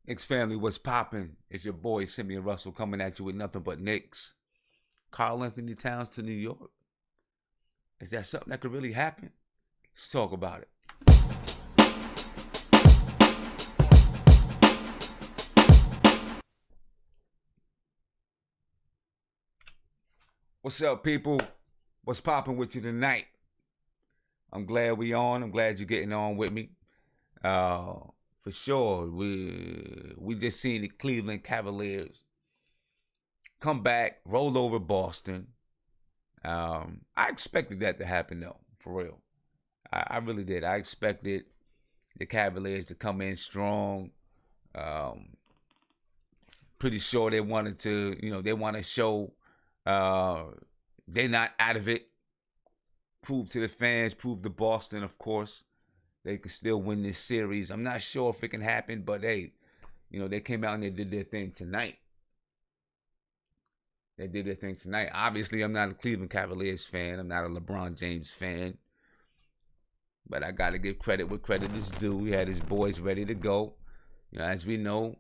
Knicks family, what's poppin'? It's your boy Simeon Russell coming at you with nothing but Knicks. Karl-Anthony Towns to New York. Is that something that could really happen? Let's talk about it. What's up, people? What's poppin' with you tonight? I'm glad we on. I'm glad you're getting on with me. For sure, we just seen the Cleveland Cavaliers come back, roll over Boston. I expected that to happen though, for real. I really did. I expected the Cavaliers to come in strong. Pretty sure they wanted to, they want to show they're not out of it. Prove to the fans, prove to Boston, of course, they can still win this series. I'm not sure if it can happen, but hey, they came out and they did their thing tonight. Obviously, I'm not a Cleveland Cavaliers fan. I'm not a LeBron James fan. But I got to give credit where credit is due. We had his boys ready to go. As we know,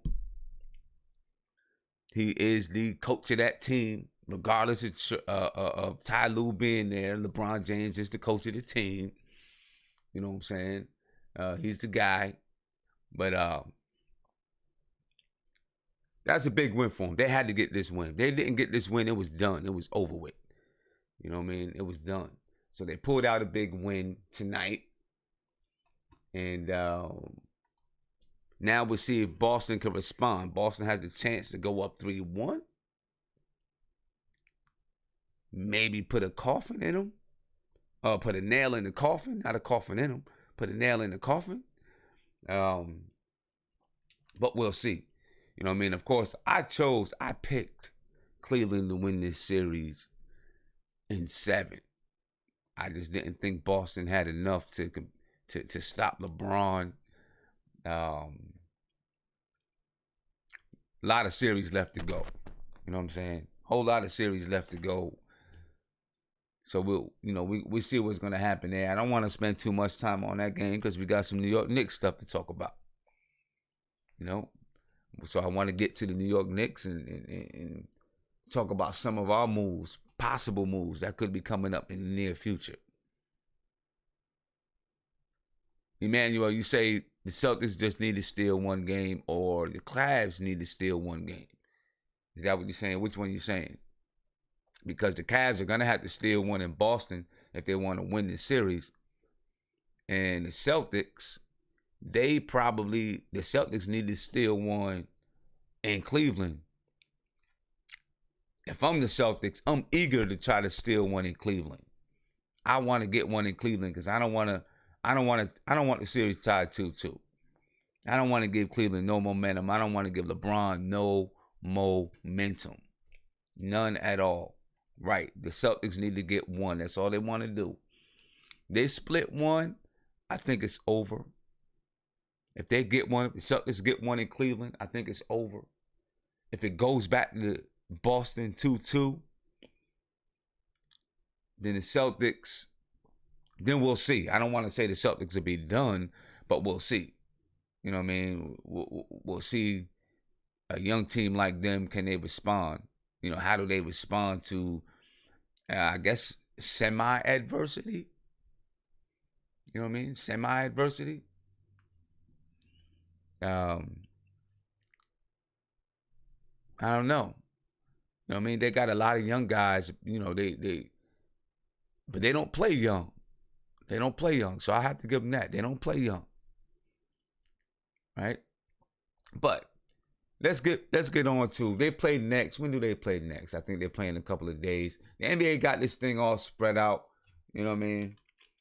he is the coach of that team. Regardless of Ty Lue being there, LeBron James is the coach of the team. You know what I'm saying? He's the guy. But that's a big win for them. They had to get this win. If they didn't get this win, it was done. It was over with. You know what I mean? It was done. So they pulled out a big win tonight. And now we'll see if Boston can respond. Boston has the chance to go up 3-1. Maybe put a coffin in them. Put a nail in the coffin. Not a coffin in them. Put a nail in the coffin. But we'll see. You know what I mean? Of course, I picked Cleveland to win this series in 7. I just didn't think Boston had enough to stop LeBron. A lot of series left to go. You know what I'm saying? Whole lot of series left to go. So we'll see what's gonna happen there. I don't want to spend too much time on that game because we got some New York Knicks stuff to talk about. So I want to get to the New York Knicks and talk about some of our moves, possible moves that could be coming up in the near future. Emmanuel, you say the Celtics just need to steal one game or the Cavs need to steal one game. Is that what you're saying? Which one you're saying? Because the Cavs are going to have to steal one in Boston if they want to win the series. And the Celtics, the Celtics need to steal one in Cleveland. If I'm the Celtics, I'm eager to try to steal one in Cleveland. I want to get one in Cleveland because I don't want the series tied 2-2. I don't want to give Cleveland no momentum. I don't want to give LeBron no momentum. None at all. Right. The Celtics need to get one. That's all they want to do. They split one. I think it's over. If they get one, if the Celtics get one in Cleveland, I think it's over. If it goes back to Boston 2-2, then the Celtics, then we'll see. I don't want to say the Celtics will be done, but we'll see. You know what I mean? We'll see a young team like them, can they respond? How do they respond to, I guess, semi-adversity? You know what I mean? Semi-adversity. I don't know. You know what I mean? They got a lot of young guys, but they don't play young. They don't play young. So I have to give them that. They don't play young. Right? But let's get on to, they play next. When do they play next? I think they're playing in a couple of days. The NBA got this thing all spread out, you know what I mean?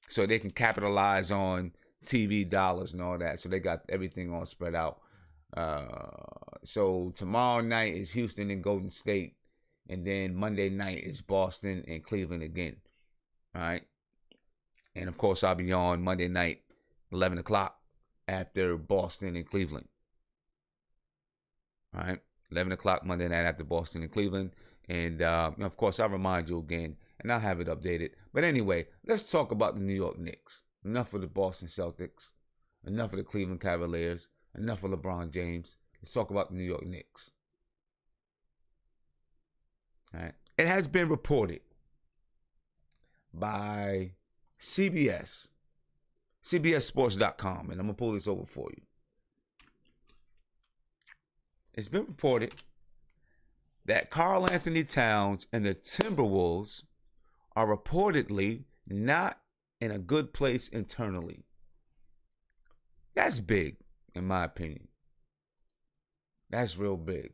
So they can capitalize on TV dollars and all that. So they got everything all spread out. So tomorrow night is Houston and Golden State. And then Monday night is Boston and Cleveland again. All right. And of course, I'll be on Monday night, 11 o'clock after Boston and Cleveland. All right, 11 o'clock Monday night after Boston and Cleveland. And, of course, I'll remind you again, and I'll have it updated. But anyway, let's talk about the New York Knicks. Enough of the Boston Celtics. Enough of the Cleveland Cavaliers. Enough of LeBron James. Let's talk about the New York Knicks. All right. It has been reported by CBSSports.com, and I'm going to pull this over for you. It's been reported that Karl-Anthony Towns and the Timberwolves are reportedly not in a good place internally. That's big, in my opinion. That's real big.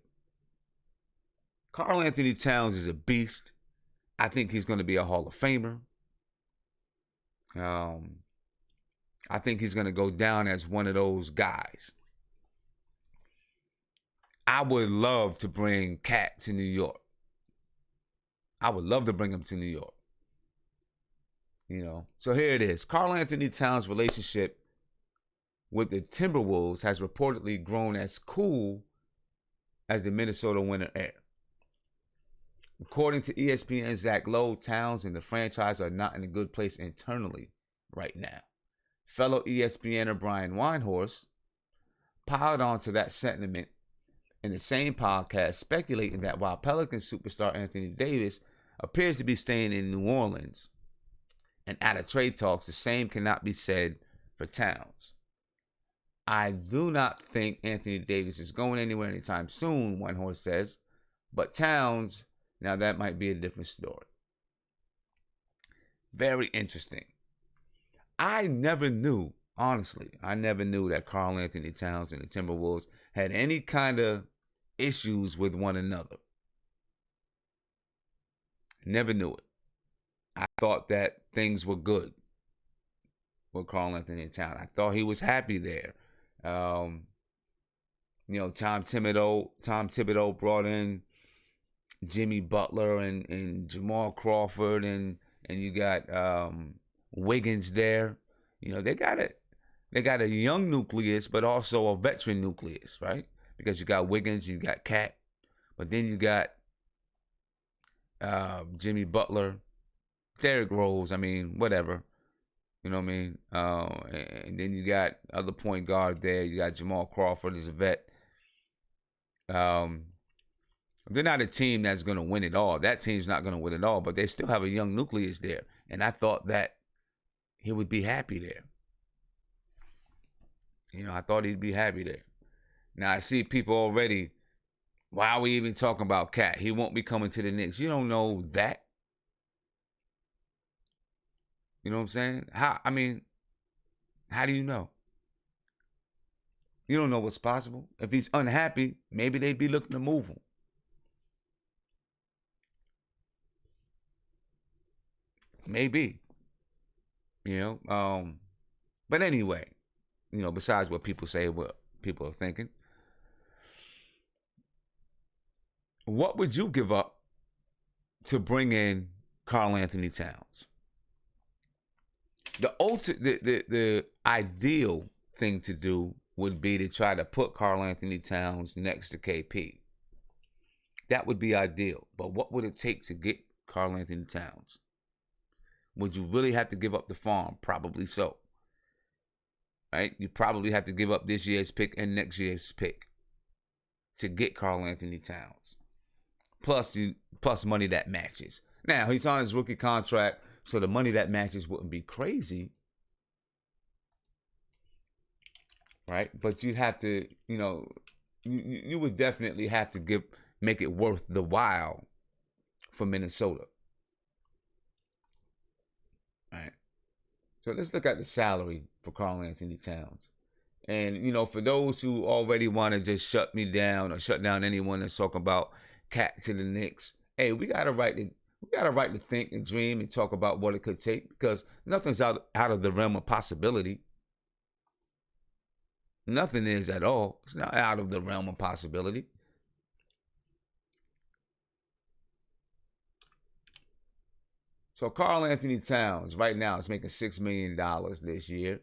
Karl-Anthony Towns is a beast. I think he's going to be a Hall of Famer. I think he's going to go down as one of those guys. I would love to bring Cat to New York. I would love to bring him to New York. So here it is. Karl-Anthony Towns' relationship with the Timberwolves has reportedly grown as cool as the Minnesota winter air. According to ESPN's Zach Lowe, Towns and the franchise are not in a good place internally right now. Fellow ESPNer Brian Windhorst piled onto that sentiment in the same podcast, speculating that while Pelicans superstar Anthony Davis appears to be staying in New Orleans and out of trade talks, the same cannot be said for Towns. I do not think Anthony Davis is going anywhere anytime soon, Windhorst says, but Towns, now that might be a different story. Very interesting. I never knew that Karl-Anthony Towns and the Timberwolves had any kind of issues with one another. Never knew it. I thought that things were good with Karl-Anthony Towns. I thought he was happy there. Tom Thibodeau brought in Jimmy Butler and Jamal Crawford and you got Wiggins there. They got a young nucleus, but also a veteran nucleus, right? Because you got Wiggins, you got Cat, but then you got Jimmy Butler, Derrick Rose. Whatever. You know what I mean? And then you got other point guard there. You got Jamal Crawford as a vet. They're not a team that's going to win it all. That team's not going to win it all, but they still have a young nucleus there. And I thought that he would be happy there. I thought he'd be happy there. Now, I see people already, why are we even talking about Cat? He won't be coming to the Knicks. You don't know that. You know what I'm saying? How do you know? You don't know what's possible. If he's unhappy, maybe they'd be looking to move him. Maybe. But anyway, besides what people say, what people are thinking, what would you give up to bring in Karl-Anthony Towns? The ideal thing to do would be to try to put Karl-Anthony Towns next to KP. That would be ideal. But what would it take to get Karl-Anthony Towns? Would you really have to give up the farm? Probably so. Right? You probably have to give up this year's pick and next year's pick to get Karl-Anthony Towns. Plus money that matches. Now, he's on his rookie contract, so the money that matches wouldn't be crazy. Right? But you'd have to, you would definitely have to make it worth the while for Minnesota. Right? So let's look at the salary for Karl-Anthony Towns. And, for those who already want to just shut me down or shut down anyone that's talking about Cat to the Knicks, hey, we got a right to think and dream and talk about what it could take, because nothing's out of the realm of possibility. Nothing is at all. It's not out of the realm of possibility. So Karl-Anthony Towns right now is making $6 million this year.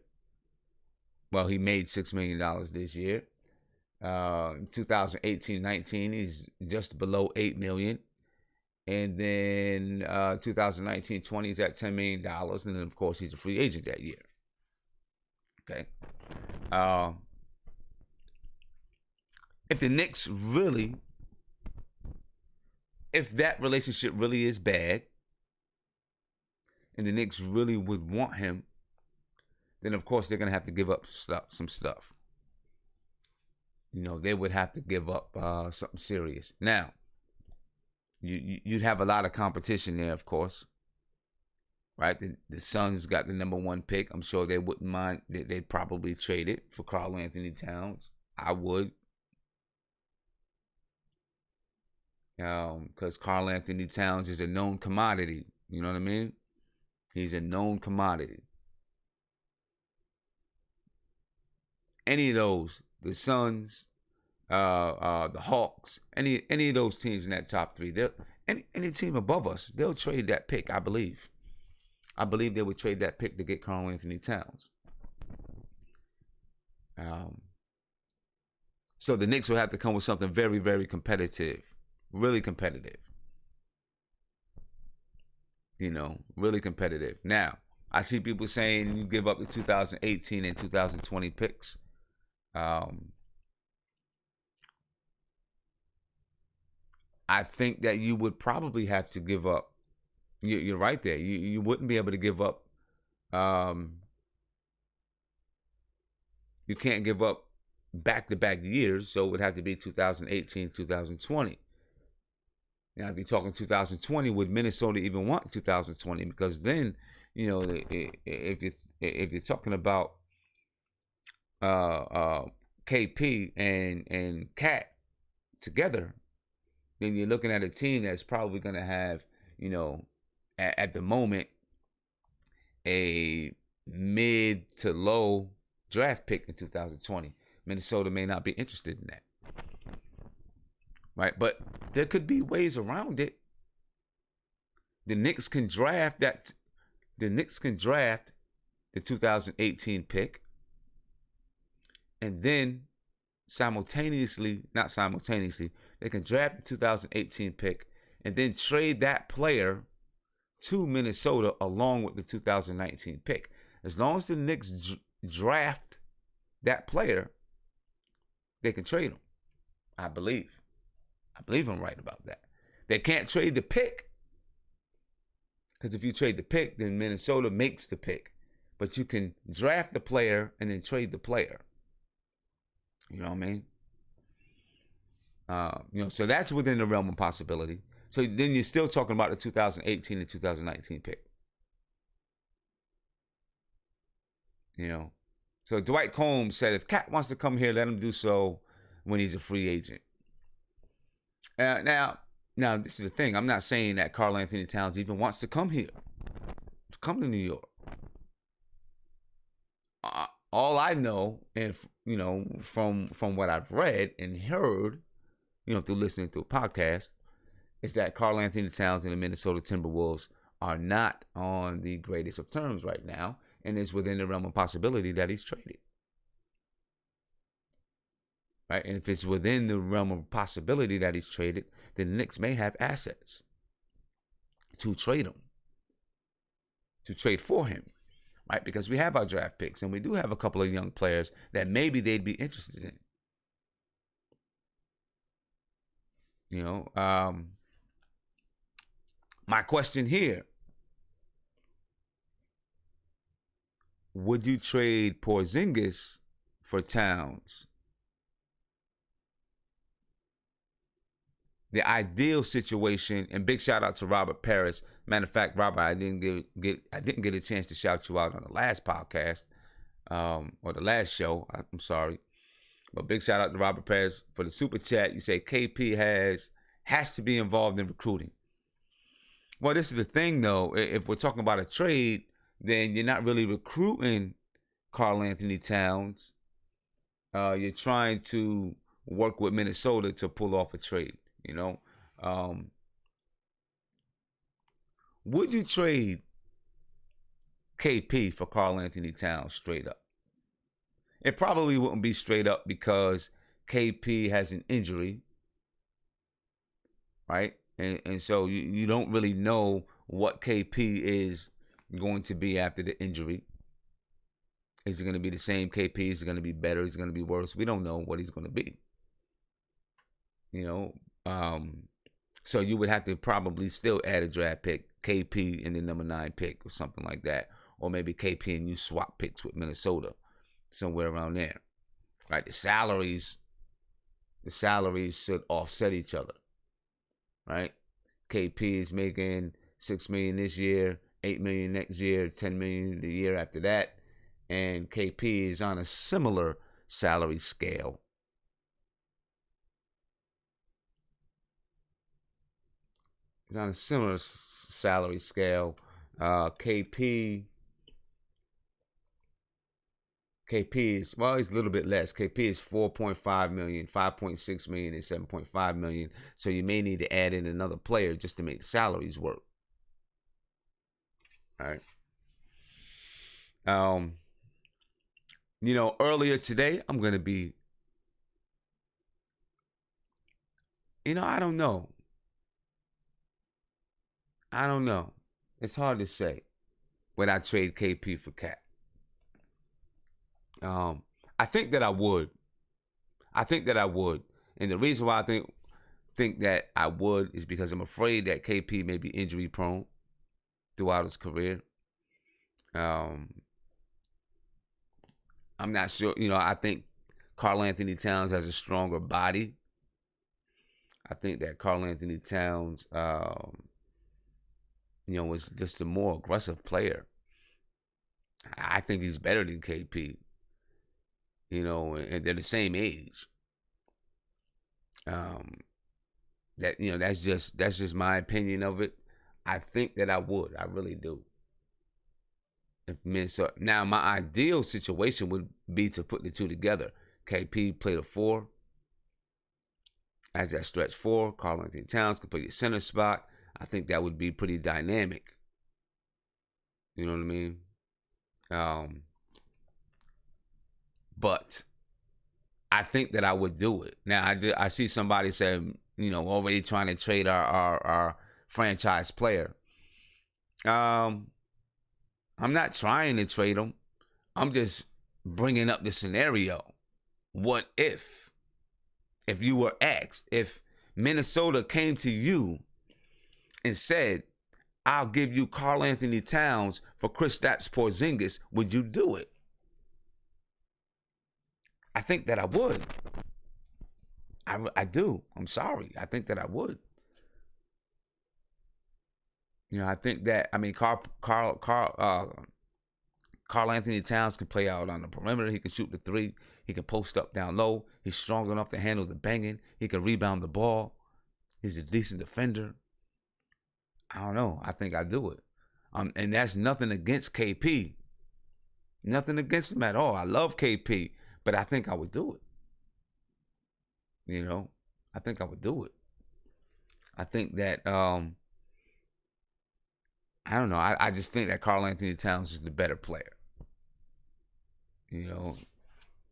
Well, he made $6 million this year. In 2018-19, he's just below $8 million. And then 2019-20, he's at $10 million. And then, of course, he's a free agent that year. Okay. if the Knicks really, if that relationship really is bad, and the Knicks really would want him, then of course they're gonna have to give up some stuff. They would have to give up something serious. Now, you'd have a lot of competition there, of course. Right? The Suns got the number 1 pick. I'm sure they wouldn't mind. They'd probably trade it for Karl-Anthony Towns. I would. Because Karl-Anthony Towns is a known commodity. You know what I mean? He's a known commodity. Any of those, the Suns, the Hawks, any of those teams in that top 3, any team above us, they'll trade that pick, I believe. I believe they would trade that pick to get Karl-Anthony Towns. So the Knicks will have to come with something very, very competitive. Really competitive. Really competitive. Now, I see people saying you give up the 2018 and 2020 picks. I think that you would probably have to give up. You're right there. You wouldn't be able to give up. You can't give up back-to-back years, so it would have to be 2018, 2020. Now, if you're talking 2020, would Minnesota even want 2020? Because then, if you're talking about KP and Cat together, then you're looking at a team that's probably going to have, at the moment, a mid to low draft pick in 2020. Minnesota may not be interested in that. Right? But there could be ways around it. The Knicks can draft that. The Knicks can draft the 2018 pick. And then not simultaneously, they can draft the 2018 pick and then trade that player to Minnesota along with the 2019 pick. As long as the Knicks draft that player, they can trade him. I believe I'm right about that. They can't trade the pick, because if you trade the pick, then Minnesota makes the pick. But you can draft the player and then trade the player. You know what I mean? So that's within the realm of possibility. So then you're still talking about the 2018 and 2019 pick. So Dwight Combs said, if Cat wants to come here, let him do so when he's a free agent. Now, this is the thing. I'm not saying that Karl-Anthony Towns even wants to come here, to come to New York. All I know, and from what I've read and heard, through listening to a podcast, is that Karl-Anthony Towns and the Minnesota Timberwolves are not on the greatest of terms right now, and it's within the realm of possibility that he's traded. Right? And if it's within the realm of possibility that he's traded, then the Knicks may have assets to trade him, to trade for him. Right? Because we have our draft picks, and we do have a couple of young players that maybe they'd be interested in. My question here: would you trade Porzingis for Towns? The ideal situation, and big shout out to Robert Paris. Matter of fact, Robert, I didn't get a chance to shout you out on the last podcast, or the last show. I'm sorry, but big shout out to Robert Paris for the super chat. You say KP has to be involved in recruiting. Well, this is the thing though. If we're talking about a trade, then you're not really recruiting Karl-Anthony Towns. You're trying to work with Minnesota to pull off a trade. Would you trade KP for Karl-Anthony Towns straight up? It probably wouldn't be straight up because KP has an injury, right? And so you don't really know what KP is going to be after the injury. Is it going to be the same KP? Is it going to be better? Is it going to be worse? We don't know what he's going to be. You know, so you would have to probably still add a draft pick, KP in the number 9 pick or something like that, or maybe KP and you swap picks with Minnesota, somewhere around there, right? The salaries should offset each other, right? KP is making $6 million this year, $8 million next year, $10 million the year after that, and KP is on a similar salary scale. He's on a similar salary scale. KP is, well, he's a little bit less. KP is 4.5 million, 5.6 million, and 7.5 million. So you may need to add in another player just to make salaries work. All right. Earlier today, I'm gonna be, I don't know. It's hard to say when I trade KP for Cat. I think that I would. And the reason why I think that I would is because I'm afraid that KP may be injury prone throughout his career. I'm not sure. I think Karl-Anthony Towns has a stronger body. I think that Karl-Anthony Towns, was just a more aggressive player. I think he's better than KP. And they're the same age. That's just my opinion of it. I think that I would. I really do. If Minnesota, now my ideal situation would be to put the two together. KP play the 4 as that stretch 4. Karl-Anthony Towns could play the center spot. I think that would be pretty dynamic. You know what I mean? But I think that I would do it. Now I see somebody say, already trying to trade our franchise player. I'm not trying to trade him. I'm just bringing up the scenario. What if you were asked, if Minnesota came to you and said, I'll give you Karl-Anthony Towns for Kristaps Porzingis, would you do it? I think that I would. I do. I'm sorry. I think that I would. I think that, Karl-Anthony Towns can play out on the perimeter. He can shoot the 3. He can post up down low. He's strong enough to handle the banging. He can rebound the ball. He's a decent defender. I don't know. I think I do it. And that's nothing against KP. Nothing against him at all. I love KP, but I think I would do it. I think I would do it. I think that, I don't know. I just think that Karl-Anthony Towns is the better player.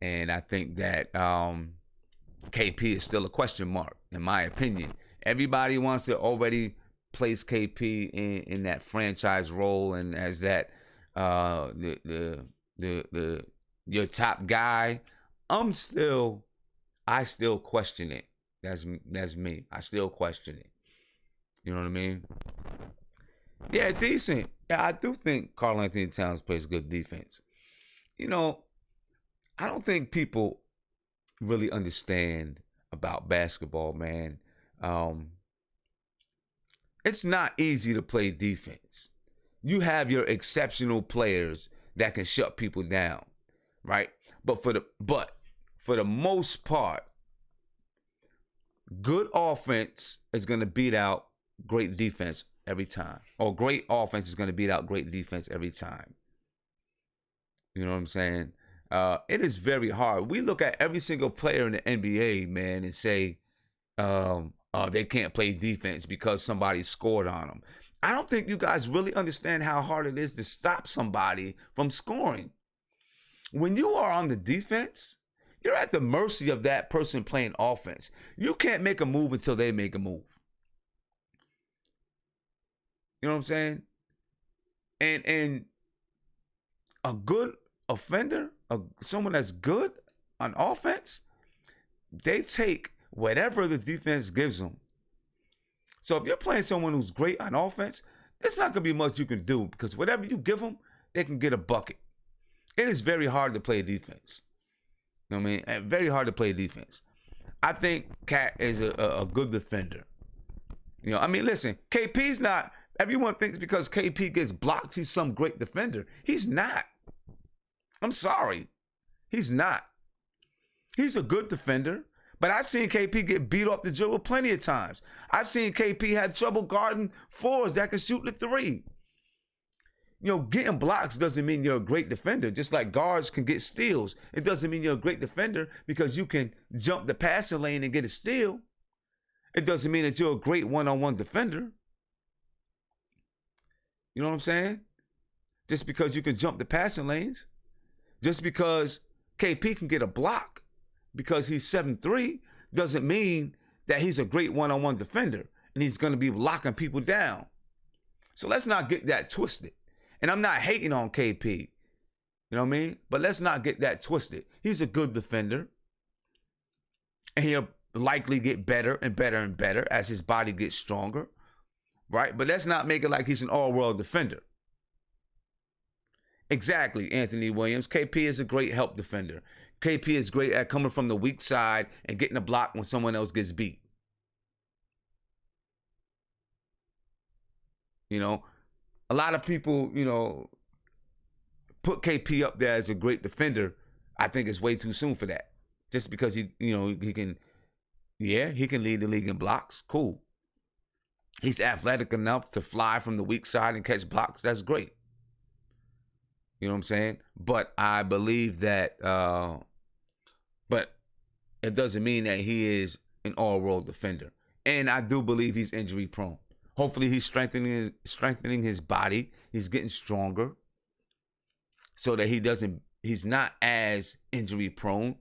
And I think that KP is still a question mark, in my opinion. Everybody wants to already place KP in that franchise role and as that your top guy. I still question it. That's me. I still question it. You know what I mean? Yeah, decent. Yeah, I do think Karl-Anthony Towns plays good defense. I don't think people really understand about basketball, man. It's not easy to play defense. You have your exceptional players that can shut people down, right? But for the most part, good offense is going to beat out great defense every time. Or great offense is going to beat out great defense every time. You know what I'm saying? It is very hard. We look at every single player in the NBA, man, and say they can't play defense because somebody scored on them. I don't think you guys really understand how hard it is to stop somebody from scoring. When you are on the defense, you're at the mercy of that person playing offense. You can't make a move until they make a move. You know what I'm saying? And a good offender, someone that's good on offense, they take whatever the defense gives them. So if you're playing someone who's great on offense, there's not going to be much you can do because whatever you give them, they can get a bucket. It is very hard to play defense. You know what I mean? Very hard to play defense. I think Cat is a good defender. You know, I mean, listen, KP's not, everyone thinks because KP gets blocked, he's some great defender. He's not. I'm sorry. He's not. He's a good defender, but I've seen KP get beat off the dribble plenty of times. I've seen KP have trouble guarding fours that can shoot the three. You know, getting blocks doesn't mean you're a great defender. Just like guards can get steals, it doesn't mean you're a great defender because you can jump the passing lane and get a steal. It doesn't mean that you're a great one-on-one defender. You know what I'm saying? Just because you can jump the passing lanes, just because KP can get a block because he's 7'3", doesn't mean that he's a great one-on-one defender and he's going to be locking people down. So let's not get that twisted. And I'm not hating on KP, you know what I mean? But let's not get that twisted. He's a good defender. And he'll likely get better and better and better as his body gets stronger, right? But let's not make it like he's an all-world defender. Exactly, Anthony Williams. KP is a great help defender. KP is great at coming from the weak side and getting a block when someone else gets beat. You know, a lot of people, you know, put KP up there as a great defender. I think it's way too soon for that. Just because he can lead the league in blocks. Cool. He's athletic enough to fly from the weak side and catch blocks. That's great. You know what I'm saying? But I believe that, but it doesn't mean that he is an all-world defender. And I do believe he's injury prone. Hopefully he's strengthening his body. He's getting stronger so that he's not as injury prone.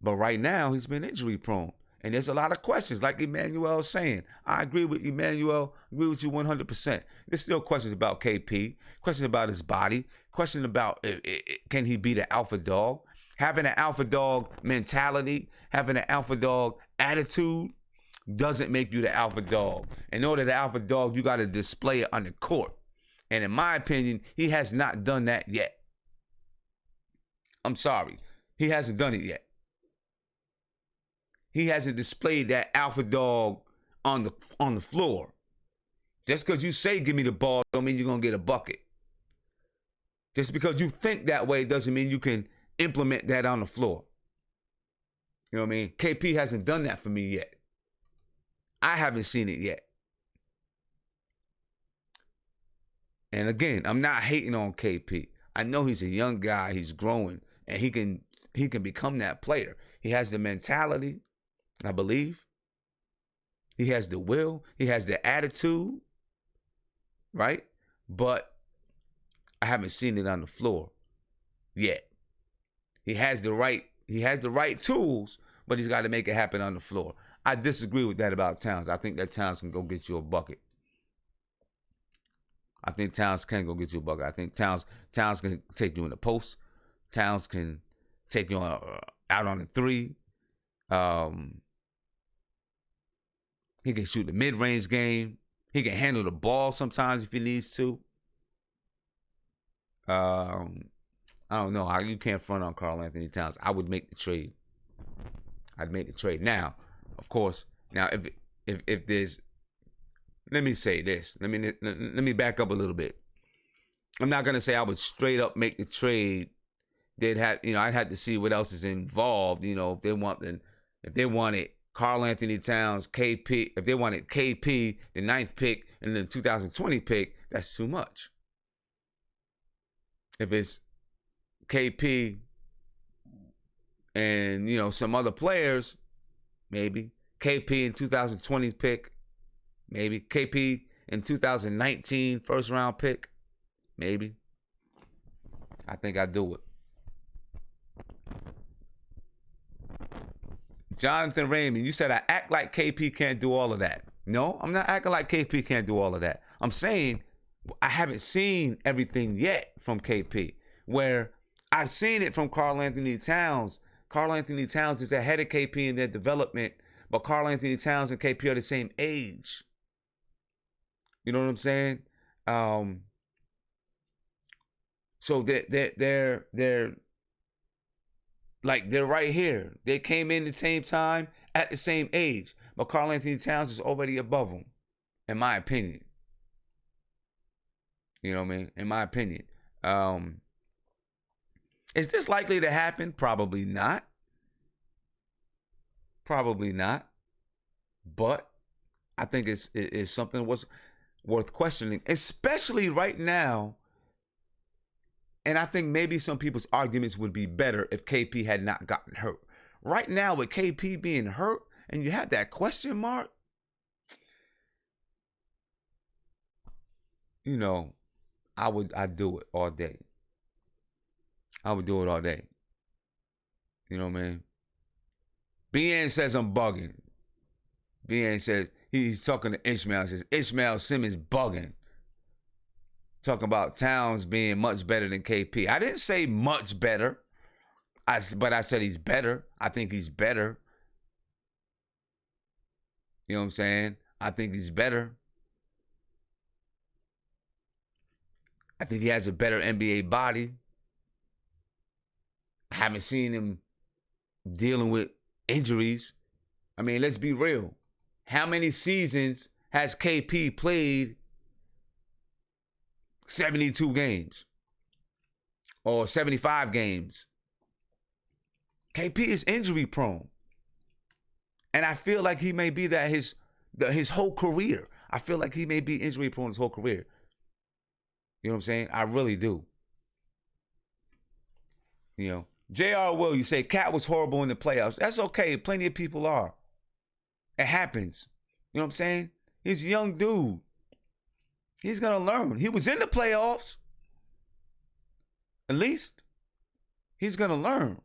But right now he's been injury prone. And there's a lot of questions, like Emmanuel is saying. I agree with Emmanuel, agree with you 100%. There's still questions about KP, questions about his body, questions about can he be the alpha dog? Having an alpha dog mentality, having an alpha dog attitude doesn't make you the alpha dog. In order to the alpha dog, you got to display it on the court. And in my opinion, he has not done that yet. I'm sorry. He hasn't done it yet. He hasn't displayed that alpha dog on the floor. Just because you say give me the ball don't mean you're going to get a bucket. Just because you think that way doesn't mean you can implement that on the floor. You know what I mean? KP hasn't done that for me yet. I haven't seen it yet. And again, I'm not hating on KP. I know he's a young guy, he's growing, and he can become that player. He has the mentality, I believe. He has the will, he has the attitude, right? But I haven't seen it on the floor yet. He has the right tools, but he's got to make it happen on the floor. I disagree with that about Towns. I think that Towns can go get you a bucket. I think Towns can go get you a bucket. I think Towns can take you in the post. Towns can take you out on the three. He can shoot the mid-range game. He can handle the ball sometimes if he needs to. I don't know. You can't front on Karl-Anthony Towns. I would make the trade. I'd make the trade. Now, of course, if there's, let me say this. Let me back up a little bit. I'm not gonna say I would straight up make the trade. I'd have to see what else is involved. You know, if they wanted Karl-Anthony Towns, KP, if they wanted KP, the 9th pick, and the 2020 pick, that's too much. If it's KP and, some other players, maybe. KP in 2020 pick, maybe. KP in 2019 first round pick, maybe. I think I'd do it. Jonathan Raymond, you said I act like KP can't do all of that. No, I'm not acting like KP can't do all of that. I'm saying I haven't seen everything yet from KP, where I've seen it from Karl-Anthony Towns, Karl-Anthony Towns is ahead of KP in their development, but Karl-Anthony Towns and KP are the same age. You know what I'm saying? So they're like, they're right here. They came in the same time at the same age, but Karl-Anthony Towns is already above them, in my opinion. You know what I mean? In my opinion. Is this likely to happen? Probably not. Probably not. But I think it's something was worth questioning, especially right now. And I think maybe some people's arguments would be better if KP had not gotten hurt. Right now, with KP being hurt, and you have that question mark, you know, I'd do it all day. I would do it all day. You know what I mean? BN says I'm bugging. BN says he's talking to Ishmael. Says Ishmael Simmons bugging. Talking about Towns being much better than KP. I didn't say much better. But I said he's better. I think he's better. You know what I'm saying? I think he's better. I think he has a better NBA body. I haven't seen him dealing with injuries. I mean, let's be real. How many seasons has KP played 72 games or 75 games? KP is injury prone. And I feel like he may be that his whole career. I feel like he may be injury prone his whole career. You know what I'm saying? I really do. You know, J.R. Will, you say Cat was horrible in the playoffs. That's okay. Plenty of people are. It happens. You know what I'm saying? He's a young dude. He's going to learn. He was in the playoffs. At least he's going to learn.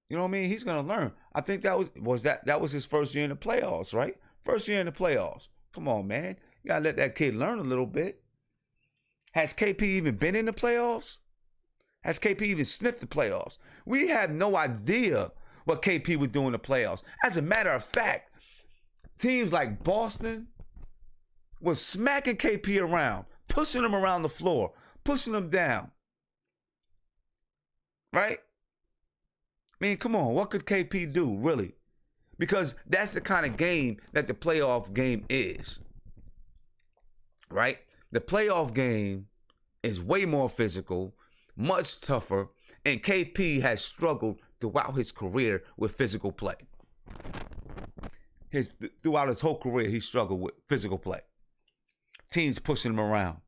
You know what I mean? He's going to learn. I think that was his first year in the playoffs, right? First year in the playoffs. Come on, man. You got to let that kid learn a little bit. Has KP even been in the playoffs? Has KP even sniffed the playoffs? We have no idea what KP would do in the playoffs. As a matter of fact, teams like Boston was smacking KP around, pushing him around the floor, pushing him down. Right? I mean, come on. What could KP do, really? Because that's the kind of game that the playoff game is. Right? The playoff game is way more physical, much tougher, and KP has struggled throughout his career with physical play. Throughout his whole career, he struggled with physical play. Teams pushing him around,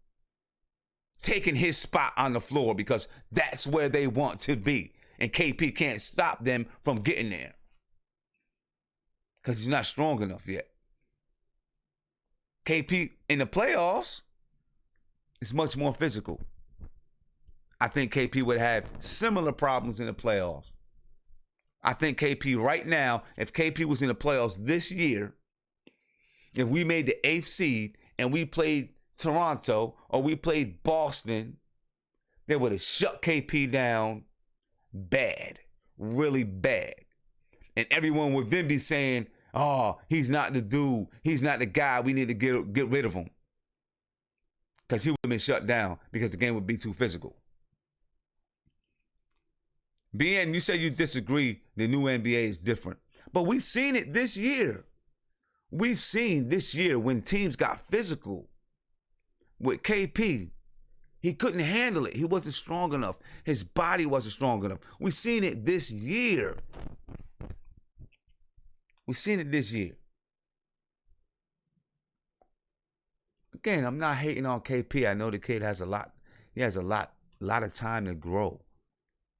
taking his spot on the floor because that's where they want to be. And KP can't stop them from getting there because he's not strong enough yet. KP in the playoffs is much more physical. I think KP would have similar problems in the playoffs. I think KP right now, if KP was in the playoffs this year, if we made the 8th seed and we played Toronto or we played Boston, they would have shut KP down bad, really bad. And everyone would then be saying, oh, he's not the dude. He's not the guy. We need to get rid of him. Because he would have been shut down because the game would be too physical. BN, you say you disagree. The new NBA is different. But we've seen it this year. We've seen this year when teams got physical with KP. He couldn't handle it. He wasn't strong enough. His body wasn't strong enough. We've seen it this year. We've seen it this year. Again, I'm not hating on KP. I know the kid has a lot. He has a lot of time to grow.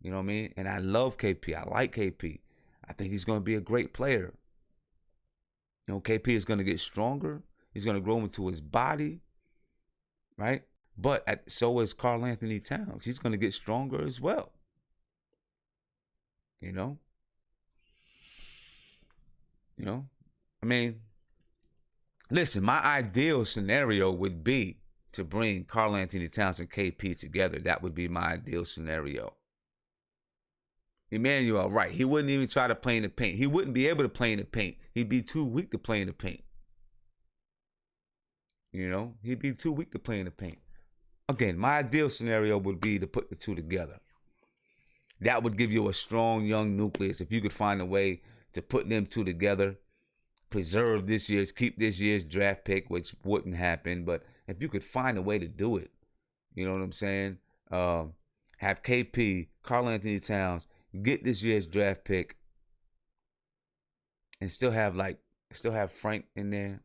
You know what I mean? And I love KP. I like KP. I think he's going to be a great player. You know, KP is going to get stronger. He's going to grow into his body. Right? But so is Karl-Anthony Towns. He's going to get stronger as well. You know? I mean, listen, my ideal scenario would be to bring Karl-Anthony Towns and KP together. That would be my ideal scenario. Emmanuel, right. He wouldn't even try to play in the paint. He wouldn't be able to play in the paint. He'd be too weak to play in the paint. You know, he'd be too weak to play in the paint. Again, my ideal scenario would be to put the two together. That would give you a strong young nucleus if you could find a way to put them two together, keep this year's draft pick, which wouldn't happen, but if you could find a way to do it, you know what I'm saying? Have KP, Karl-Anthony Towns, get this year's draft pick, and still have Frank in there.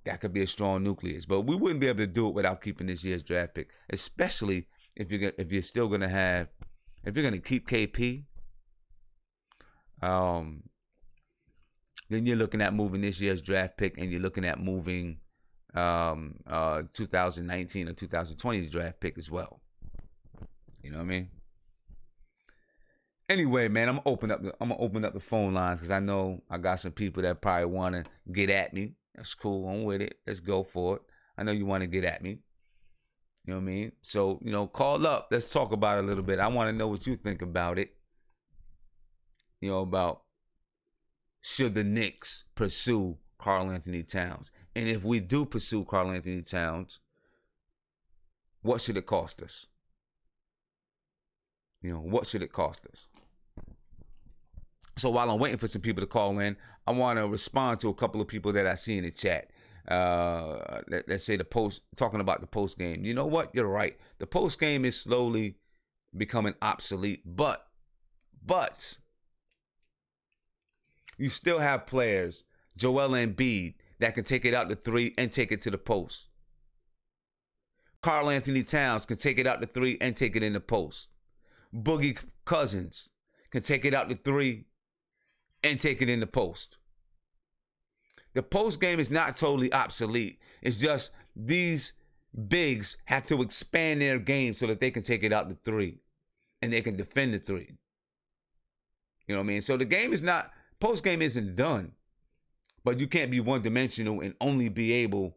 That could be a strong nucleus, but we wouldn't be able to do it without keeping this year's draft pick, especially if you're going to keep KP. Then you're looking at moving this year's draft pick, and you're looking at moving 2019 or 2020's draft pick as well. You know what I mean? Anyway, man, I'm gonna open up the phone lines because I know I got some people that probably want to get at me. That's cool. I'm with it. Let's go for it. I know you want to get at me. You know what I mean? So, call up. Let's talk about it a little bit. I want to know what you think about it. About should the Knicks pursue Karl-Anthony Towns? And if we do pursue Karl-Anthony Towns, what should it cost us? What should it cost us? So while I'm waiting for some people to call in, I want to respond to a couple of people that I see in the chat. Let's say talking about the post game. You know what? You're right. The post game is slowly becoming obsolete, but you still have players, Joel Embiid, that can take it out to three and take it to the post. Karl-Anthony Towns can take it out to three and take it in the post. Boogie Cousins can take it out to three and take it in the post. The post game is not totally obsolete. It's just these bigs have to expand their game so that they can take it out to three and they can defend the three. You know what I mean? So the game is not, post game isn't done, but you can't be one-dimensional and only be able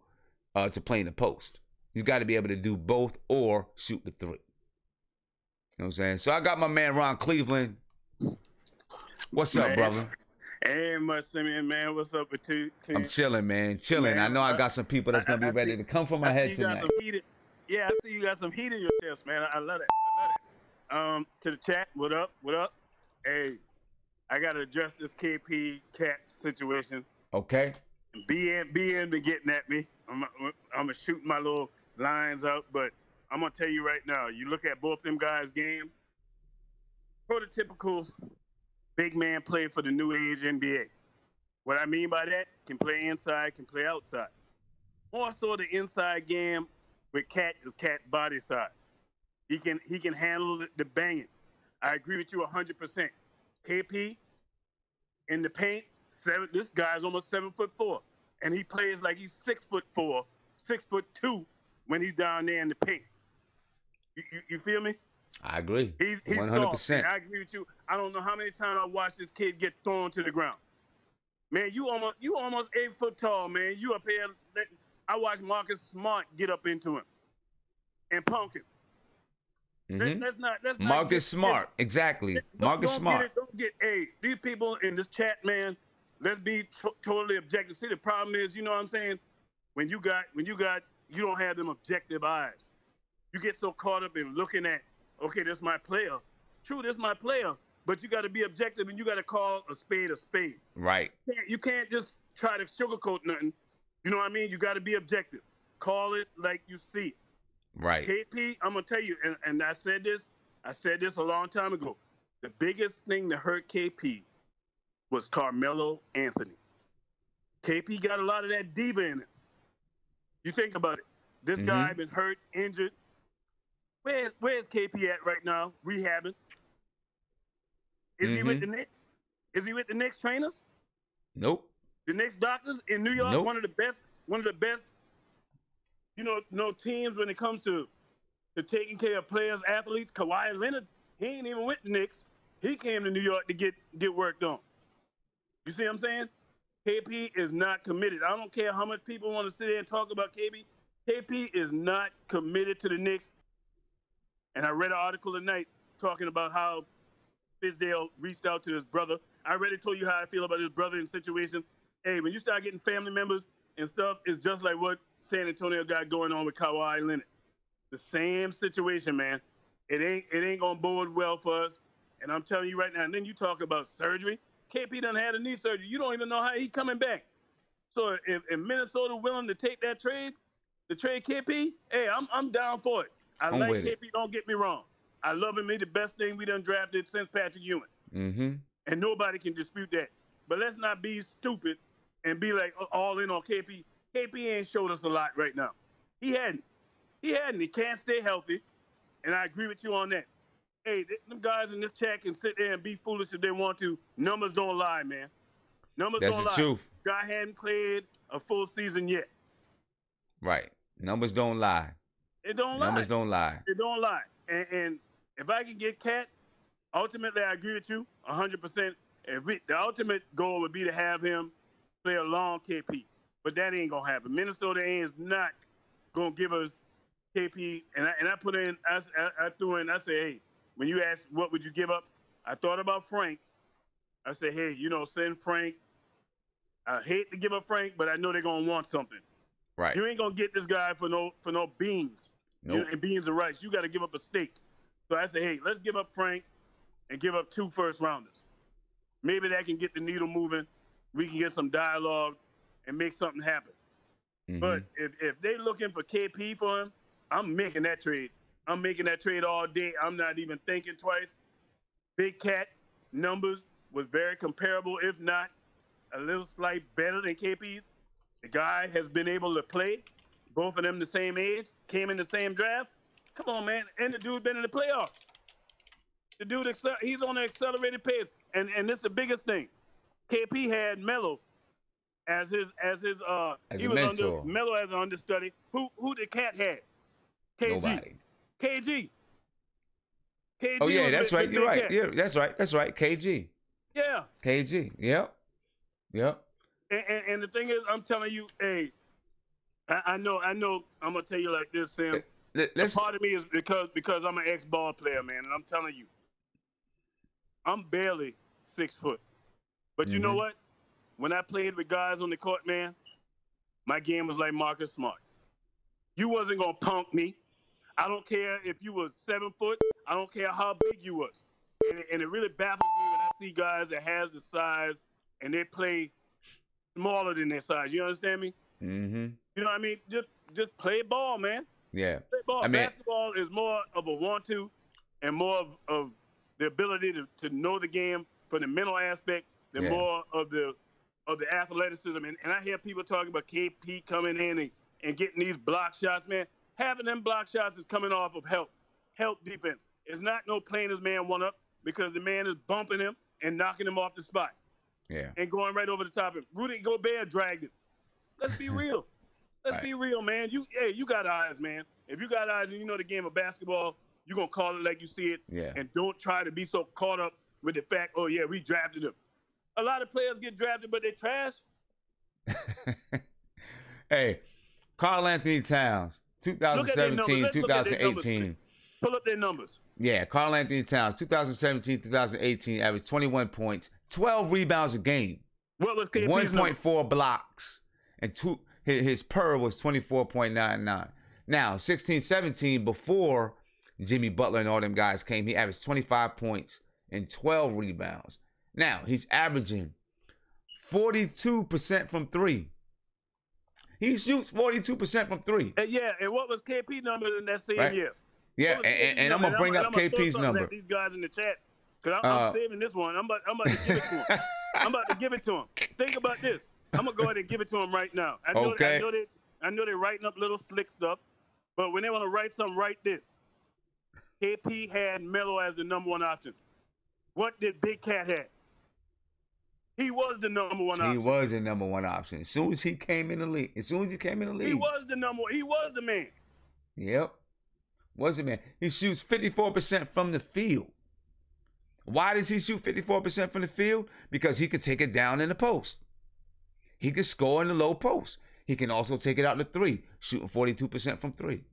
to play in the post. You got to be able to do both or shoot the three. You know what I'm saying? So I got my man Ron Cleveland. What's up, brother? Ain't much, Simeon, man. What's up with you? I'm chilling, man. Chilling. I know I got some people that's going to be ready to come from my head tonight. I see you got some heat in your chest, man. I love it. To the chat, what up? What up? Hey, I got to address this KP cat situation. Okay. BN been getting at me. I'm shooting my little lines out, but I'm going to tell you right now, you look at both them guys' game, prototypical big man play for the new age NBA. What I mean by that, can play inside, can play outside. More so the inside game with Cat is Cat body size. He can handle the banging. I agree with you 100%. KP in the paint, this guy's almost 7'4", and he plays like he's 6'4", 6'2" when he's down there in the paint. You feel me? I agree. He's 100%. Soft. I agree with you. I don't know how many times I watched this kid get thrown to the ground. Man, you almost 8 foot tall, man. You up here. I watched Marcus Smart get up into him and punk him. Mm-hmm. That's Marcus Smart, exactly. Marcus Smart. Don't get these people in this chat, man. Let's be totally objective. See, the problem is, you know what I'm saying? When you don't have them objective eyes. You get so caught up in looking at, okay, this is my player. True, this is my player, but you got to be objective and you got to call a spade a spade. Right. You can't just try to sugarcoat nothing. You know what I mean? You got to be objective. Call it like you see it. Right. KP, I'm gonna tell you, and I said this a long time ago. The biggest thing that hurt KP was Carmelo Anthony. KP got a lot of that diva in it. You think about it. This guy been hurt, injured. Where's KP at right now? Rehabbing. Is he with the Knicks? Is he with the Knicks trainers? Nope. The Knicks doctors in New York, nope. one of the best, teams when it comes to taking care of players, athletes. Kawhi Leonard, he ain't even with the Knicks. He came to New York to get work done. You see what I'm saying? KP is not committed. I don't care how much people want to sit there and talk about KP. KP is not committed to the Knicks. And I read an article tonight talking about how Fizdale reached out to his brother. I already told you how I feel about his brother in situation. Hey, when you start getting family members and stuff, it's just like what San Antonio got going on with Kawhi Leonard. The same situation, man. It ain't gonna bode well for us. And I'm telling you right now. And then you talk about surgery. KP done had a knee surgery. You don't even know how he coming back. So if Minnesota willing to take that trade, to trade KP, hey, I'm down for it. I like KP. Don't get me wrong. I love him. He's the best thing we done drafted since Patrick Ewing. Mm-hmm. And nobody can dispute that. But let's not be stupid and be like all in on KP. KP ain't showed us a lot right now. He hadn't. He can't stay healthy. And I agree with you on that. Hey, them guys in this chat can sit there and be foolish if they want to. Numbers don't lie, man. Numbers don't lie. That's the truth. Guy hadn't played a full season yet. Right. Numbers don't lie. It don't lie. Numbers don't lie. It don't lie. And if I can get Cat, ultimately I agree with you 100%. The ultimate goal would be to have him play along KP. But that ain't going to happen. Minnesota is not going to give us KP. And I put in, I threw in, I said, hey, when you asked what would you give up, I thought about Frank. I said, hey, send Frank. I hate to give up Frank, but I know they're going to want something. Right. You ain't going to get this guy for no beans. Nope. And beans and rice. You got to give up a steak. So I said, hey, let's give up Frank and give up 2 first-rounders. Maybe that can get the needle moving. We can get some dialogue and make something happen. Mm-hmm. But if they looking for KP for him, I'm making that trade. I'm making that trade all day. I'm not even thinking twice. Big Cat numbers was very comparable, if not a little slight better than KP's. The guy has been able to play. Both of them the same age, came in the same draft. Come on, man. And the dude been in the playoffs. The dude, he's on an accelerated pace. And this is the biggest thing. KP had Melo as his he was mentor. Under Melo as an understudy. Who the Cat had? KG. Nobody. KG. Oh yeah, that's right. You're right. Yeah, that's right. That's right. KG. Yeah. KG. Yep. And the thing is, I'm telling you, hey, I know. I'm gonna tell you like this, Sam. Part of me is because I'm an ex-ball player, man, and I'm telling you, I'm barely 6 foot. But you know what? When I played with guys on the court, man, my game was like Marcus Smart. You wasn't gonna punk me. I don't care if you was 7 foot. I don't care how big you was. And it really baffles me when I see guys that has the size and they play smaller than their size. You understand me? Mm-hmm. You know what I mean? Just play ball, man. Yeah. Play ball. Basketball is more of a want-to and more of the ability to know the game from the mental aspect than more of the athleticism. And I hear people talking about KP coming in and getting these block shots, man. Having them block shots is coming off of help defense. It's not no playing his man one up because the man is bumping him and knocking him off the spot. Yeah. And going right over the top of him. Rudy Gobert dragged him. Let's be real. Let's be real, man. You got eyes, man. If you got eyes and you know the game of basketball, you're going to call it like you see it. Yeah. And don't try to be so caught up with the fact, oh, yeah, we drafted him. A lot of players get drafted, but they're trash. Hey, Karl-Anthony Towns, 2017, 2018. Pull up their numbers. Yeah, Karl-Anthony Towns, 2017, 2018, averaged 21 points, 12 rebounds a game. What was KP's 1.4 blocks, and his PER was 24.99. Now, 16, 17, before Jimmy Butler and all them guys came, he averaged 25 points and 12 rebounds. Now, he's averaging 42% from three. He shoots 42% from three. And what was KP numbers in that same year? Yeah, and I'm gonna bring up KP's number. These guys in the chat, because I'm saving this one. I'm about to give it to him. I'm about to give it to him. Think about this. I'm gonna go ahead and give it to him right now. I know they're writing up little slick stuff, but when they want to write something, write this. KP had Melo as the number 1 option. What did Big Cat have? He was the number 1 option. He was the number 1 option. As soon as he came in the league. He was the number 1. He was the man. Yep. Was the man. He shoots 54% from the field. Why does he shoot 54% from the field? Because he could take it down in the post. He could score in the low post. He can also take it out to 3, shooting 42% from 3.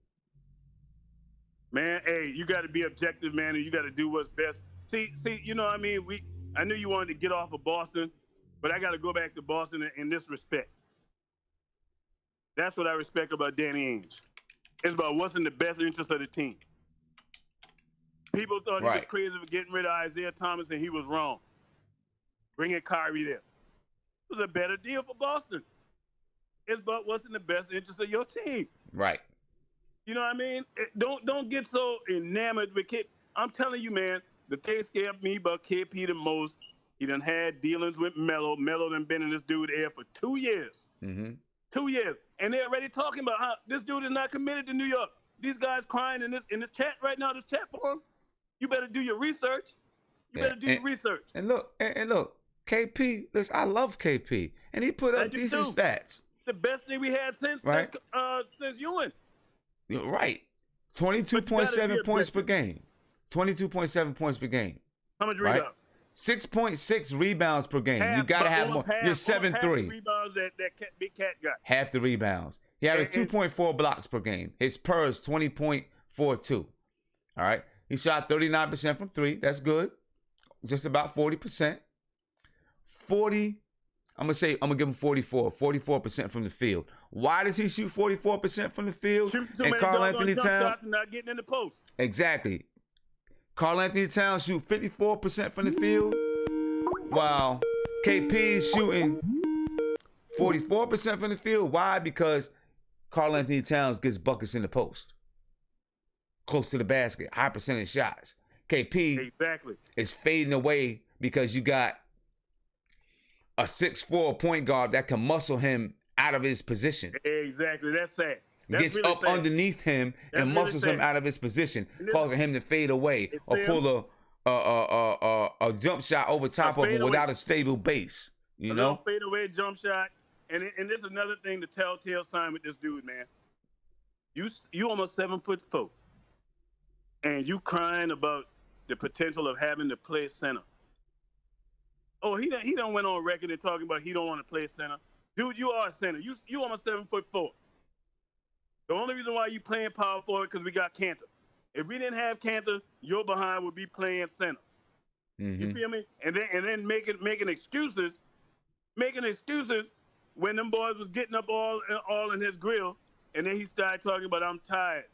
Man, hey, you got to be objective, man, and you got to do what's best. See, you know what I mean? I knew you wanted to get off of Boston, but I got to go back to Boston in this respect. That's what I respect about Danny Ainge. It's about what's in the best interest of the team. People thought he was crazy for getting rid of Isaiah Thomas, and he was wrong. Bringing Kyrie there. It was a better deal for Boston. It's about what's in the best interest of your team. Right. You know what I mean? Don't get so enamored with KP. I'm telling you, man, the thing scared me about KP the most. He done had dealings with Melo. Melo done been in this dude's ear for 2 years. Mm-hmm. 2 years. And they're already talking about how this dude is not committed to New York. These guys crying in this chat right now, this chat forum. You better do your research. You better do your research. And look, KP, listen, I love KP. And he put up decent stats. The best thing we had since Ewing. You're right. 22.7 points per game. 22.7 points per game. How much rebounds? 6.6 rebounds per game. You got to have more. You're 7-3. Half the rebounds that Big Cat got. Half the rebounds. He averaged 2.4 blocks per game. His per is 20.42. All right. He shot 39% from three. That's good. Just about 40%. I'm gonna give him 44% from the field. Why does he shoot 44% from the field? And Karl-Anthony Towns not getting in the post. Exactly. Karl-Anthony Towns shoot 54% from the field, while KP is shooting 44% from the field. Why? Because Karl-Anthony Towns gets buckets in the post, close to the basket, high percentage shots. KP is fading away because you got a 6'4" point guard that can muscle him out of his position. Exactly. That's sad. Gets really up underneath him and muscles him out of his position, causing him to fade away or pull a jump shot over top of him without a stable base. You know? Fade away jump shot. And this is another thing, the telltale sign with this dude, man. You almost 7'4", and you crying about the potential of having to play center. Oh, he done went on record and talking about he don't want to play center. Dude, you are a center. You almost 7'4". The only reason why you playing power forward because we got Cantor. If we didn't have Cantor, your behind would be playing center. Mm-hmm. You feel me? And then making excuses when them boys was getting up all in his grill, and then he started talking about I'm tired.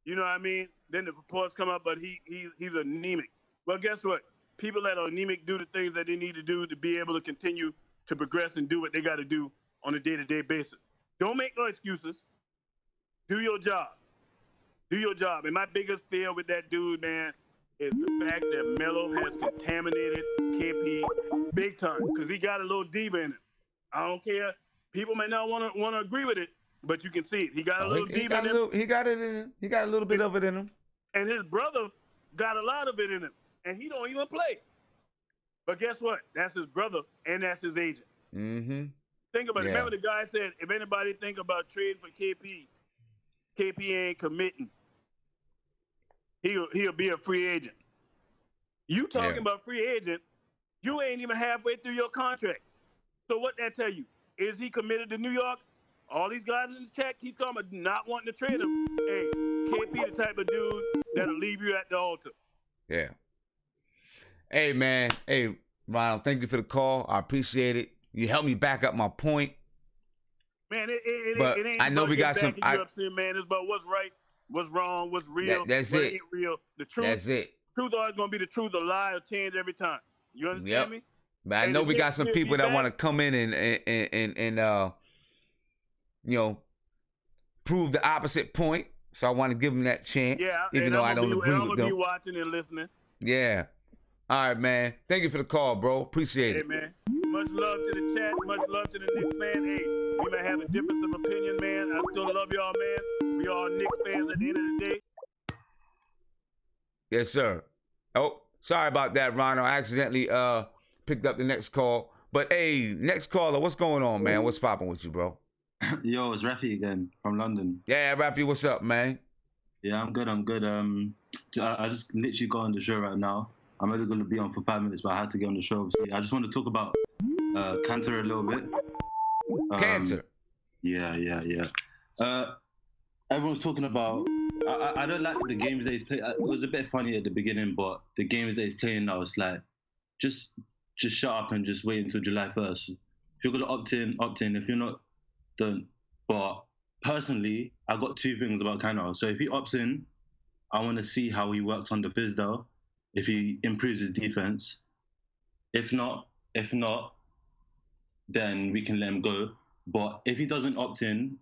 You know what I mean? Then the reports come up, but he's anemic. Well, guess what? People that are anemic do the things that they need to do to be able to continue to progress and do what they got to do on a day-to-day basis. Don't make no excuses. Do your job. Do your job. And my biggest fear with that dude, man, is the fact that Melo has contaminated KP big time because he got a little diva in him. I don't care. People may not want to agree with it, but you can see it. He got a little diva in him. He got it in him. He got a little bit of it in him. And his brother got a lot of it in him, and he don't even play. But guess what? That's his brother, and that's his agent. Mm-hmm. Think about it. Remember the guy said, if anybody think about trading for KP ain't committing. He'll be a free agent. You talking about free agent, you ain't even halfway through your contract. So what that tell you? Is he committed to New York? All these guys in the chat keep talking about not wanting to trade him. Hey, KP the type of dude that'll leave you at the altar. Yeah. Hey, man. Hey, Ronald, thank you for the call. I appreciate it. You helped me back up my point. Man, it ain't I know we got some. Upset, man. It's about what's right, what's wrong, what's real. That's it. Ain't real. The truth. That's it. Truth always gonna be the truth. A lie will change every time. You understand me? But I know we got some people that want to come in and prove the opposite point. So I want to give them that chance. Yeah, even though I don't agree with them. I'm gonna be watching and listening. Yeah. All right, man. Thank you for the call, bro. Appreciate it. Hey, man. Much love to the chat. Much love to the Knicks, man. Hey, we may have a difference of opinion, man. I still love y'all, man. We all Knicks fans at the end of the day. Yes, sir. Oh, sorry about that, Ronald. I accidentally picked up the next call. But, hey, next caller, what's going on, man? What's popping with you, bro? Yo, it's Rafi again from London. Yeah, Rafi, what's up, man? Yeah, I'm good. I just literally got on the show right now. I'm only going to be on for 5 minutes, but I had to get on the show. Obviously. I just want to talk about Cantor a little bit. Cantor? Yeah. Everyone's talking about I don't like the games that he's playing. It was a bit funny at the beginning, but the games that he's playing now, it's like just shut up and just wait until July 1st. If you're gonna opt in, opt in. If you're not, don't. But personally, I got two things about Kano. So if he opts in, I want to see how he works under Fizdale, if he improves his defense. If not, then we can let him go. But if he doesn't opt in,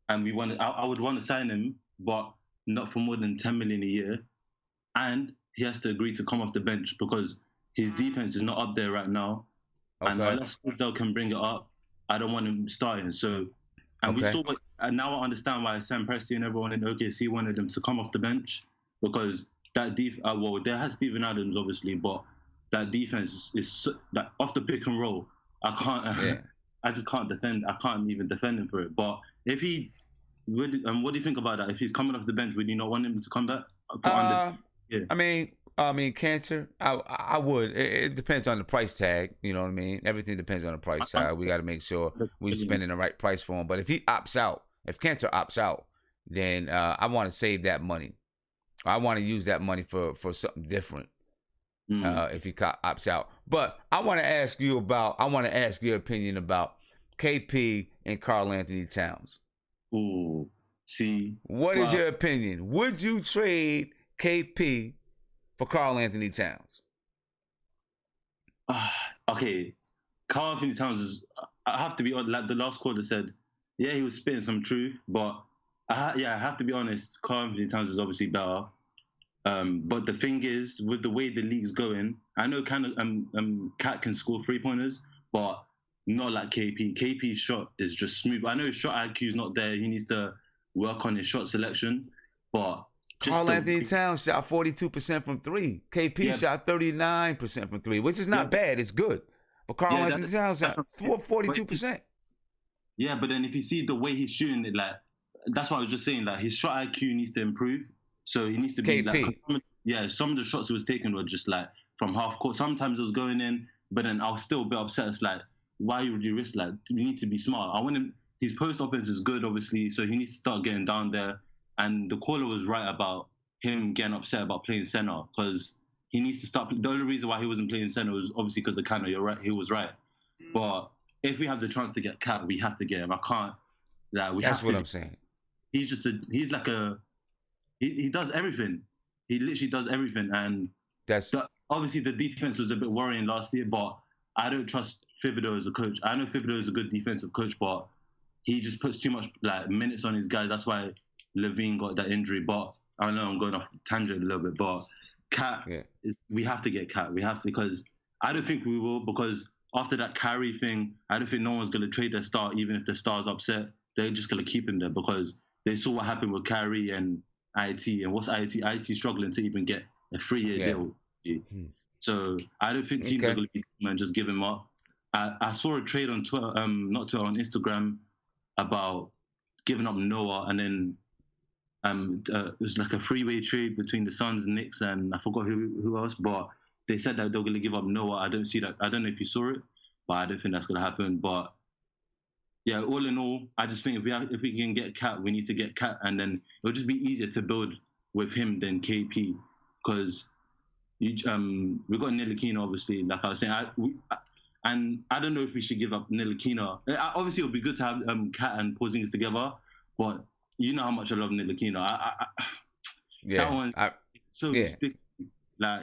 and I would want to sign him, but not for more than 10 million a year, and he has to agree to come off the bench because his defense is not up there right now. Okay. And unless Fizdale can bring it up, I don't want him starting. So, and we saw what, and now I understand why Sam Presti and everyone in OKC wanted him to come off the bench, because that well, there has Steven Adams obviously, but that defense is that off the pick and roll. I can't. I just can't defend. I can't even defend him for it. But if he would, what do you think about that? If he's coming off the bench, would you not want him to come back? I mean, Cantor. I would. It depends on the price tag. You know what I mean? Everything depends on the price tag. We got to make sure we're spending the right price for him. But if he opts out, if Cantor opts out, then I want to save that money. I want to use that money for something different. If he opts out. But I want to ask your opinion about KP and Karl-Anthony Towns. Ooh, see. What is your opinion? Would you trade KP for Karl-Anthony Towns? Okay. Karl-Anthony Towns is, I have to be honest, like the last caller said, yeah, he was spitting some truth, but I have to be honest, Karl-Anthony Towns is obviously better. But the thing is, with the way the league's going, I know Cat can score 3-pointers, but not like KP. KP's shot is just smooth. I know his shot IQ is not there. He needs to work on his shot selection. But Karl-Anthony Towns shot 42% from three. KP shot 39% from three, which is not bad. It's good. But Karl-Anthony Towns shot 42%. Yeah, but then if you see the way he's shooting it, like that's what I was just saying. Like his shot IQ needs to improve. So he needs to be KP. Like, some of the shots he was taking were just like from half court. Sometimes it was going in, but then I was still a bit upset. It's like, why would you risk that? You need to be smart. I want him. His post offense is good, obviously, so he needs to start getting down there. And the caller was right about him getting upset about playing center, because he needs to start. The only reason why he wasn't playing center was obviously because of Kano. You're right. He was right. But if we have the chance to get Cat, we have to get him. I can't. That's what I'm saying. He does everything. He literally does everything. And obviously the defense was a bit worrying last year, but I don't trust Thibodeau as a coach. I know Thibodeau is a good defensive coach, but he just puts too much minutes on his guys. That's why Levine got that injury. But I know I'm going off tangent a little bit, but Cat we have to get Cat. We have to, because I don't think we will, because after that Kyrie thing, I don't think no one's going to trade their star, even if the star's upset. They're just going to keep him there, because they saw what happened with Kyrie and IT, and what's IT? IT struggling to even get a 3-year deal. So I don't think teams are going to be and just give him up. I saw a trade on Twitter, not Twitter, on Instagram, about giving up Noah, and then it was like a 3-way trade between the Suns, Knicks, and I forgot who else, but they said that they were going to give up Noah. I don't see that. I don't know if you saw it, but I don't think that's going to happen. But yeah, all in all, I just think if we can get Cat, we need to get Cat, and then it'll just be easier to build with him than KP, because we got Ntilikina, obviously, like I was saying. And I don't know if we should give up Ntilikina. Obviously, it would be good to have Cat and Porzingis together, but you know how much I love Ntilikina. That one, so sticky. Like,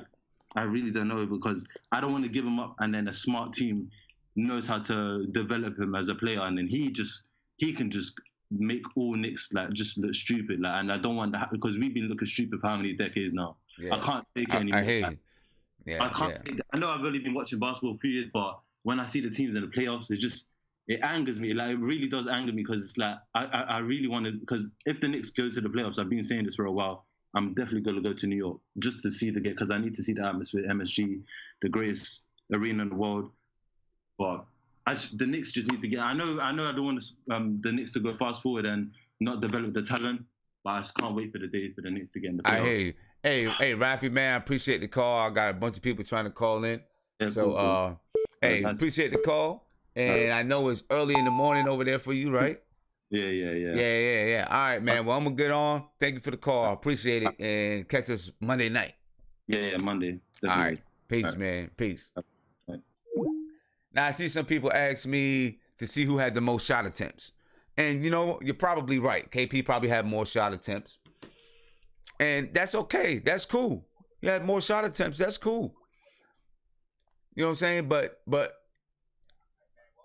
I really don't know, because I don't want to give him up, and then a smart team knows how to develop him as a player, and then he can just make all Knicks just look stupid. And I don't want that, because we've been looking stupid for how many decades now. I can't take it anymore. I hear you. I can't. Take that. I know I've only been watching basketball for 2 years, but when I see the teams in the playoffs, it angers me. It really does anger me, because it's like I really want to. Because if the Knicks go to the playoffs, I've been saying this for a while, I'm definitely going to go to New York just to see the game, because I need to see the atmosphere. MSG, the greatest arena in the world. But the Knicks just need to get. I know. I don't want the Knicks to go fast forward and not develop the talent, but I just can't wait for the day for the Knicks to get in the playoffs. I hear you. Hey, Rafi, man, I appreciate the call. I got a bunch of people trying to call in. Yeah, so, cool. Appreciate the call. And I know it's early in the morning over there for you, right? Yeah. All right, man. Well, I'm going to get on. Thank you for the call. I appreciate it. And catch us Monday night. Yeah, Monday. Definitely. All right. Peace, man. Peace. Now, I see some people ask me to see who had the most shot attempts. And, you're probably right. KP probably had more shot attempts. And that's okay. That's cool. He had more shot attempts. That's cool. You know what I'm saying? But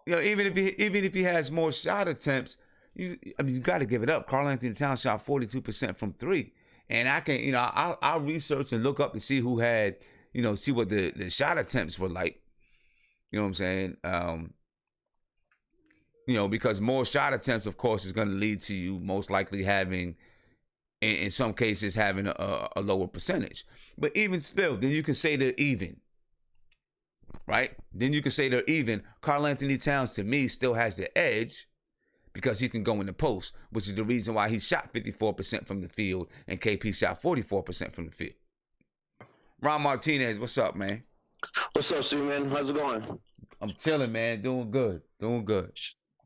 even if he has more shot attempts, you got to give it up. Karl-Anthony Towns shot 42% from three. And I can, I'll research and look up to see who had, see what the shot attempts were like. You know what I'm saying? Because more shot attempts, of course, is going to lead to you most likely having, in some cases, having a lower percentage. But even still, then you can say they're even. Right? Then you can say they're even. Karl-Anthony Towns, to me, still has the edge because he can go in the post, which is the reason why he shot 54% from the field and KP shot 44% from the field. Ron Martinez, what's up, man? What's up, Steve, man? How's it going? I'm chilling, man. Doing good.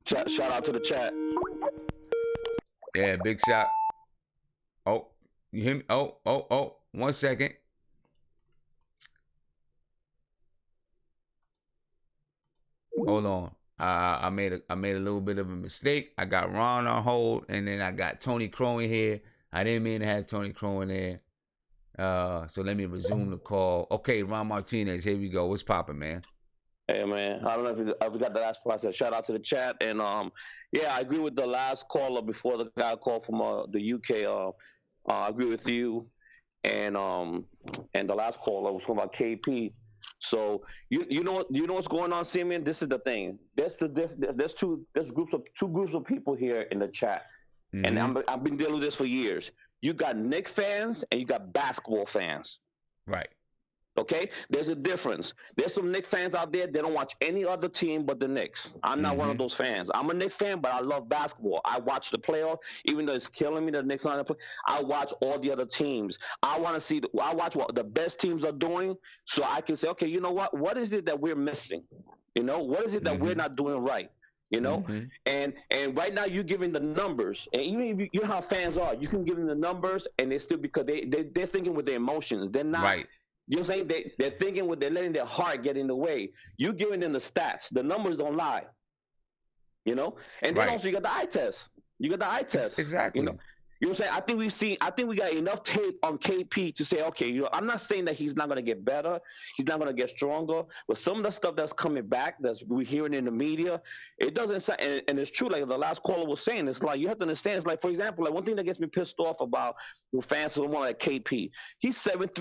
Shout out to the chat. Yeah, big shout. Oh, you hear me? Oh. 1 second. Hold on. I made a little bit of a mistake. I got Ron on hold, and then I got Tony Crow in here. I didn't mean to have Tony Crow in there. So let me resume the call. Okay, Ron Martinez, here we go. What's poppin', man? Hey, man. I don't know if we got the last part. Shout out to the chat. And, I agree with the last caller before the guy called from the UK. I agree with you. And the last caller was talking about KP. So you know what's going on, Simeon? This is the thing. There's two groups of people here in the chat, and I've been dealing with this for years. You got Knicks fans and you got basketball fans. Right. Okay? There's a difference. There's some Knicks fans out there, they don't watch any other team but the Knicks. I'm not one of those fans. I'm a Knicks fan, but I love basketball. I watch the playoff, even though it's killing me, the Knicks are not play. I watch all the other teams. I watch what the best teams are doing, so I can say, okay, you know what? What is it that we're missing? What is it that we're not doing right? And right now you're giving the numbers, and even if you know how fans are, you can give them the numbers, and they still, because they're thinking with their emotions. They're not right. You know what I'm saying? They're thinking they're letting their heart get in the way. You're giving them the stats. The numbers don't lie. And then also you got the eye test. Exactly. You know what I'm saying? I think we got enough tape on KP to say, okay, I'm not saying that he's not going to get better. He's not going to get stronger. But some of the stuff that's coming back, we're hearing in the media, it doesn't sound, and it's true, like the last caller was saying, it's like, you have to understand, it's like, for example, like one thing that gets me pissed off about fans who want like KP, he's 7'3",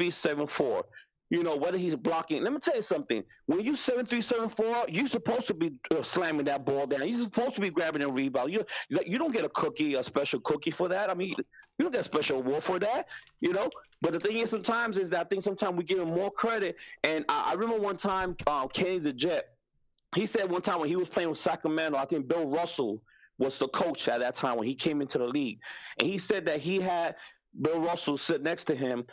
7'4". Whether he's blocking. Let me tell you something. When you 7'3", 7'4", you're supposed to be slamming that ball down. You're supposed to be grabbing a rebound. You don't get a special cookie for that. I mean, you don't get a special award for that, But the thing is, sometimes I think sometimes we give him more credit. And I remember one time, Kenny the Jet, he said one time when he was playing with Sacramento, I think Bill Russell was the coach at that time when he came into the league. And he said that he had Bill Russell sit next to him,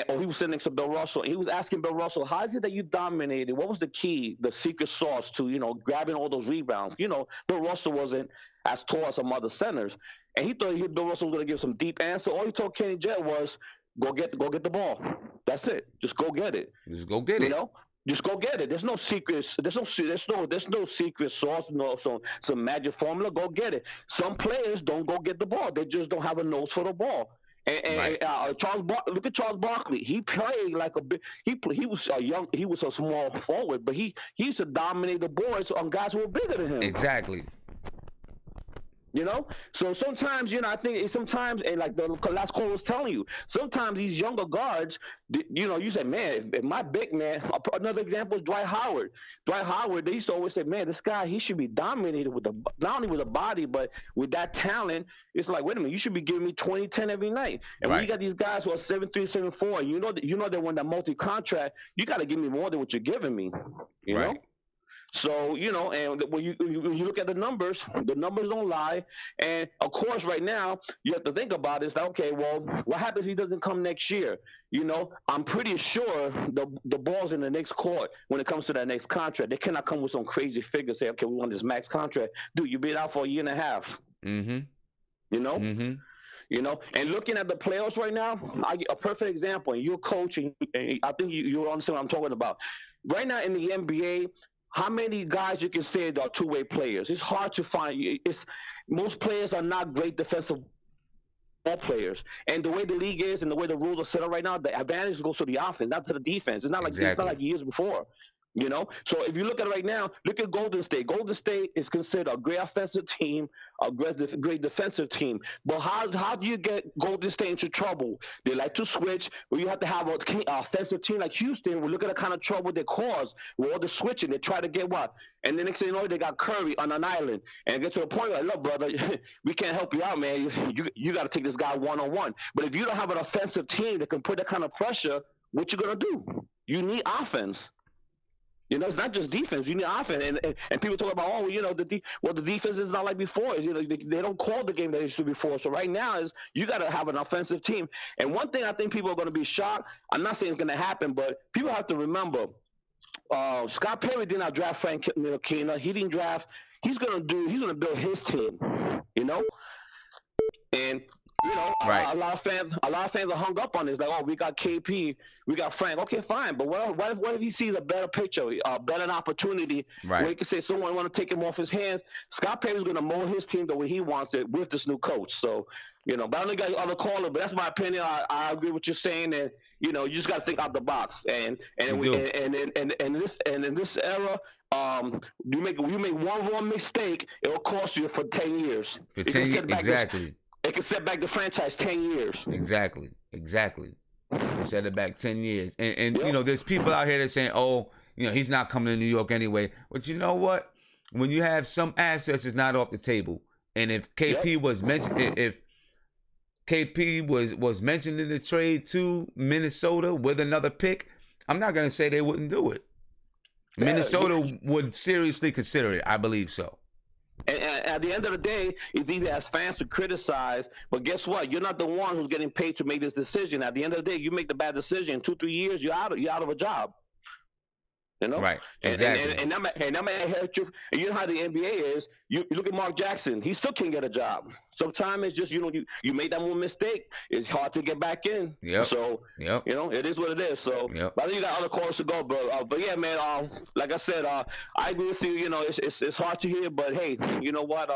or he was sitting next to Bill Russell, and he was asking Bill Russell, how is it that you dominated? What was the key, the secret sauce to, grabbing all those rebounds? Bill Russell wasn't as tall as some other centers, and he thought Bill Russell was going to give some deep answer. All he told Kenny Jet was, go get the ball. That's it. Just go get it. Just go get it. Just go get it. There's no secrets. There's no secret sauce. Some magic formula. Go get it. Some players don't go get the ball. They just don't have a nose for the ball. And look at Charles Barkley. He played like a big. He was young. He was a small forward, but he used to dominate the boards on guys who were bigger than him. Exactly. So sometimes, I think sometimes, and like the last call was telling you, sometimes these younger guards, you say, man, if my big man, another example is Dwight Howard. Dwight Howard, they used to always say, man, this guy, he should be dominated not only with the body, but with that talent. It's like, wait a minute, you should be giving me 20-10 every night. And when you got these guys who are 7'3", 7'4", you know they want that multi-contract, you got to give me more than what you're giving me, you know? So, and when you look at the numbers don't lie. And, of course, right now, you have to think about is that, okay, well, what happens if he doesn't come next year? I'm pretty sure the ball's in the next court when it comes to that next contract. They cannot come with some crazy figure, say, okay, we want this max contract. Dude, you've been out for a year and a half. Mm-hmm. You know? Mm-hmm. You know, and looking at the playoffs right now, a perfect example, and you're coaching, I think you understand what I'm talking about. Right now in the NBA, how many guys you can say are two-way players? It's hard to find. Most players are not great defensive ball players. And the way the league is and the way the rules are set up right now, the advantage goes to the offense, not to the defense. It's not like years before. You know, so if you look at it right now, look at Golden State. Golden State is considered a great offensive team, a great defensive team. But how do you get Golden State into trouble? They like to switch. Where you have to have an offensive team like Houston. We look at the kind of trouble they cause with all the switching. They try to get what, and then next thing you know, they got Curry on an island, and get to the point like, look, brother, we can't help you out, man. You got to take this guy one-on-one. But if you don't have an offensive team that can put that kind of pressure, what you gonna do? You need offense. You know, it's not just defense. You need offense, and people talk about, the defense is not like before. You know, they don't call the game they used to before. So right now is you got to have an offensive team. And one thing I think people are going to be shocked. I'm not saying it's going to happen, but people have to remember, Scott Perry did not draft Frank Ntilikina. He didn't draft. He's going to build his team. You know, and. You know, right. a lot of fans are hung up on this. Like, oh, we got KP, we got Frank. Okay, fine. But what if he sees a better picture, a better opportunity, right, where he can say someone want to take him off his hands? Scott Perry's going to mold his team the way he wants it with this new coach. So, you know, but I don't got other caller, but that's my opinion. I agree with what you're saying, and you know, you just got to think out the box. And in this era, you make one wrong mistake, it will cost you for 10 years. For 10 years, exactly. It can set back the franchise 10 years. Exactly. It set it back 10 years. And yep. You know, there's people out here that saying, oh, you know, he's not coming to New York anyway. But you know what? When you have some assets, it's not off the table. And if KP was mentioned, if KP was mentioned in the trade to Minnesota with another pick, I'm not going to say they wouldn't do it. Yeah, Minnesota would seriously consider it. I believe so. And at the end of the day, it's easy as fans to criticize, but guess what? You're not the one who's getting paid to make this decision. At the end of the day, you make the bad decision. 2-3 years, you're out of a job. You know, right? Exactly. And that may hurt you. And you know how the NBA is. You look at Mark Jackson; he still can't get a job. Sometimes it's just you made that one mistake. It's hard to get back in. Yeah. So you know it is what it is. So but I think you got other callers to go, bro. But yeah, man. Like I said, I agree with you. You know, it's hard to hear, but hey, you know what?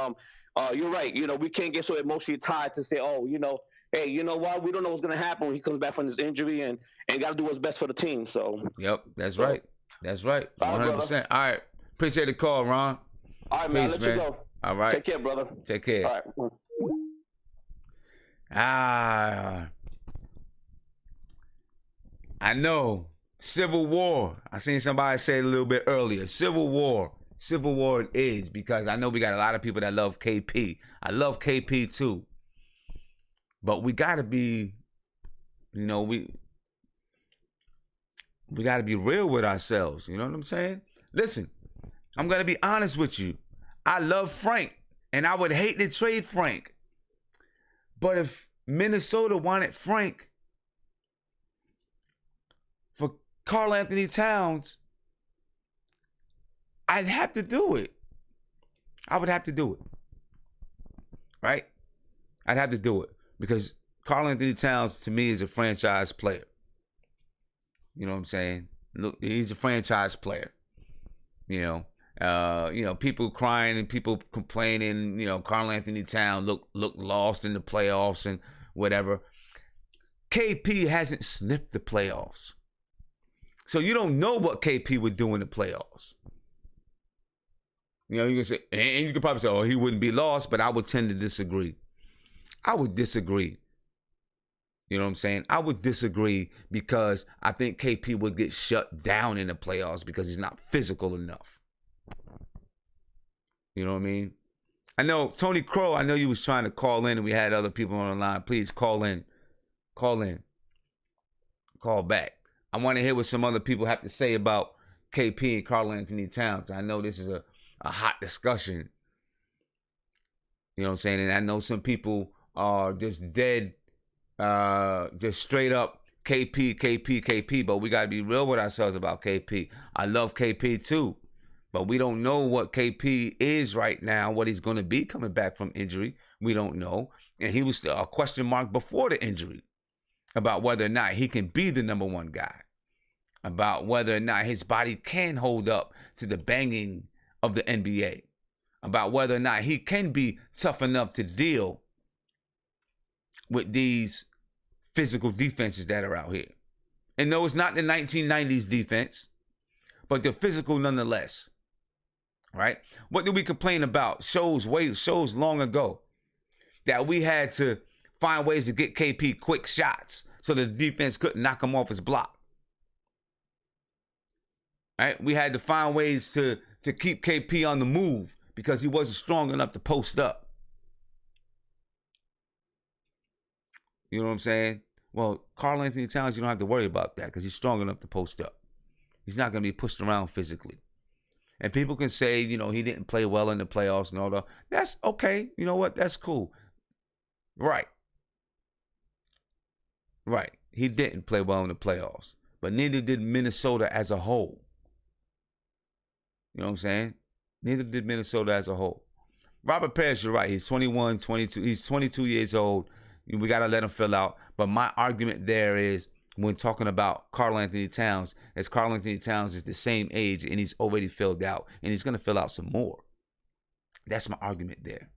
You're right. You know, we can't get so emotionally tied to say, oh, you know, hey, you know what? We don't know what's gonna happen when he comes back from this injury, and got to do what's best for the team. So. Yep, that's right. That's right. 100%. All right. Appreciate the call, Ron. All right, man. Let you go. All right. Take care, brother. Take care. All right. I know. Civil War. I seen somebody say it a little bit earlier. Civil War. Civil War it is, because I know we got a lot of people that love KP. I love KP too. But we got to be, you know, we got to be real with ourselves. You know what I'm saying? Listen, I'm going to be honest with you. I love Frank, and I would hate to trade Frank. But if Minnesota wanted Frank for Karl-Anthony Towns, I'd have to do it. I would have to do it. Right? I'd have to do it. Because Karl-Anthony Towns, to me, is a franchise player. You know what I'm saying? Look, he's a franchise player. You know, people crying and people complaining. You know, Karl-Anthony Towns look lost in the playoffs and whatever. KP hasn't sniffed the playoffs, so you don't know what KP would do in the playoffs. You know, you can say, and you could probably say, "Oh, he wouldn't be lost," but I would tend to disagree. I would disagree. You know what I'm saying? I would disagree, because I think KP would get shut down in the playoffs because he's not physical enough. You know what I mean? I know, Tony Crow, I know you was trying to call in and we had other people on the line. Please call in. Call in. Call back. I want to hear what some other people have to say about KP and Karl-Anthony Towns. I know this is a hot discussion. You know what I'm saying? And I know some people are just dead, just straight up KP, but we got to be real with ourselves about KP. I love KP too. But we don't know what KP is right now, what he's going to be coming back from injury. We don't know. And he was still a question mark before the injury about whether or not he can be the number one guy, about whether or not his body can hold up to the banging of the NBA, about whether or not he can be tough enough to deal with these physical defenses that are out here. And no, it's not the 1990s defense, but they're physical nonetheless. Right? What did we complain about? Shows long ago that we had to find ways to get KP quick shots so the defense couldn't knock him off his block. Right? We had to find ways to keep KP on the move because he wasn't strong enough to post up. You know what I'm saying? Well, Karl-Anthony Towns, you don't have to worry about that because he's strong enough to post up. He's not going to be pushed around physically. And people can say, you know, he didn't play well in the playoffs and all that. That's okay. You know what? That's cool. Right. Right. He didn't play well in the playoffs. But neither did Minnesota as a whole. You know what I'm saying? Neither did Minnesota as a whole. Robert Parrish, you're right. He's 21, 22. He's 22 years old. We got to let him fill out. But my argument there is, when talking about Karl-Anthony Towns, as Karl-Anthony Towns is the same age and he's already filled out and he's going to fill out some more. That's my argument there.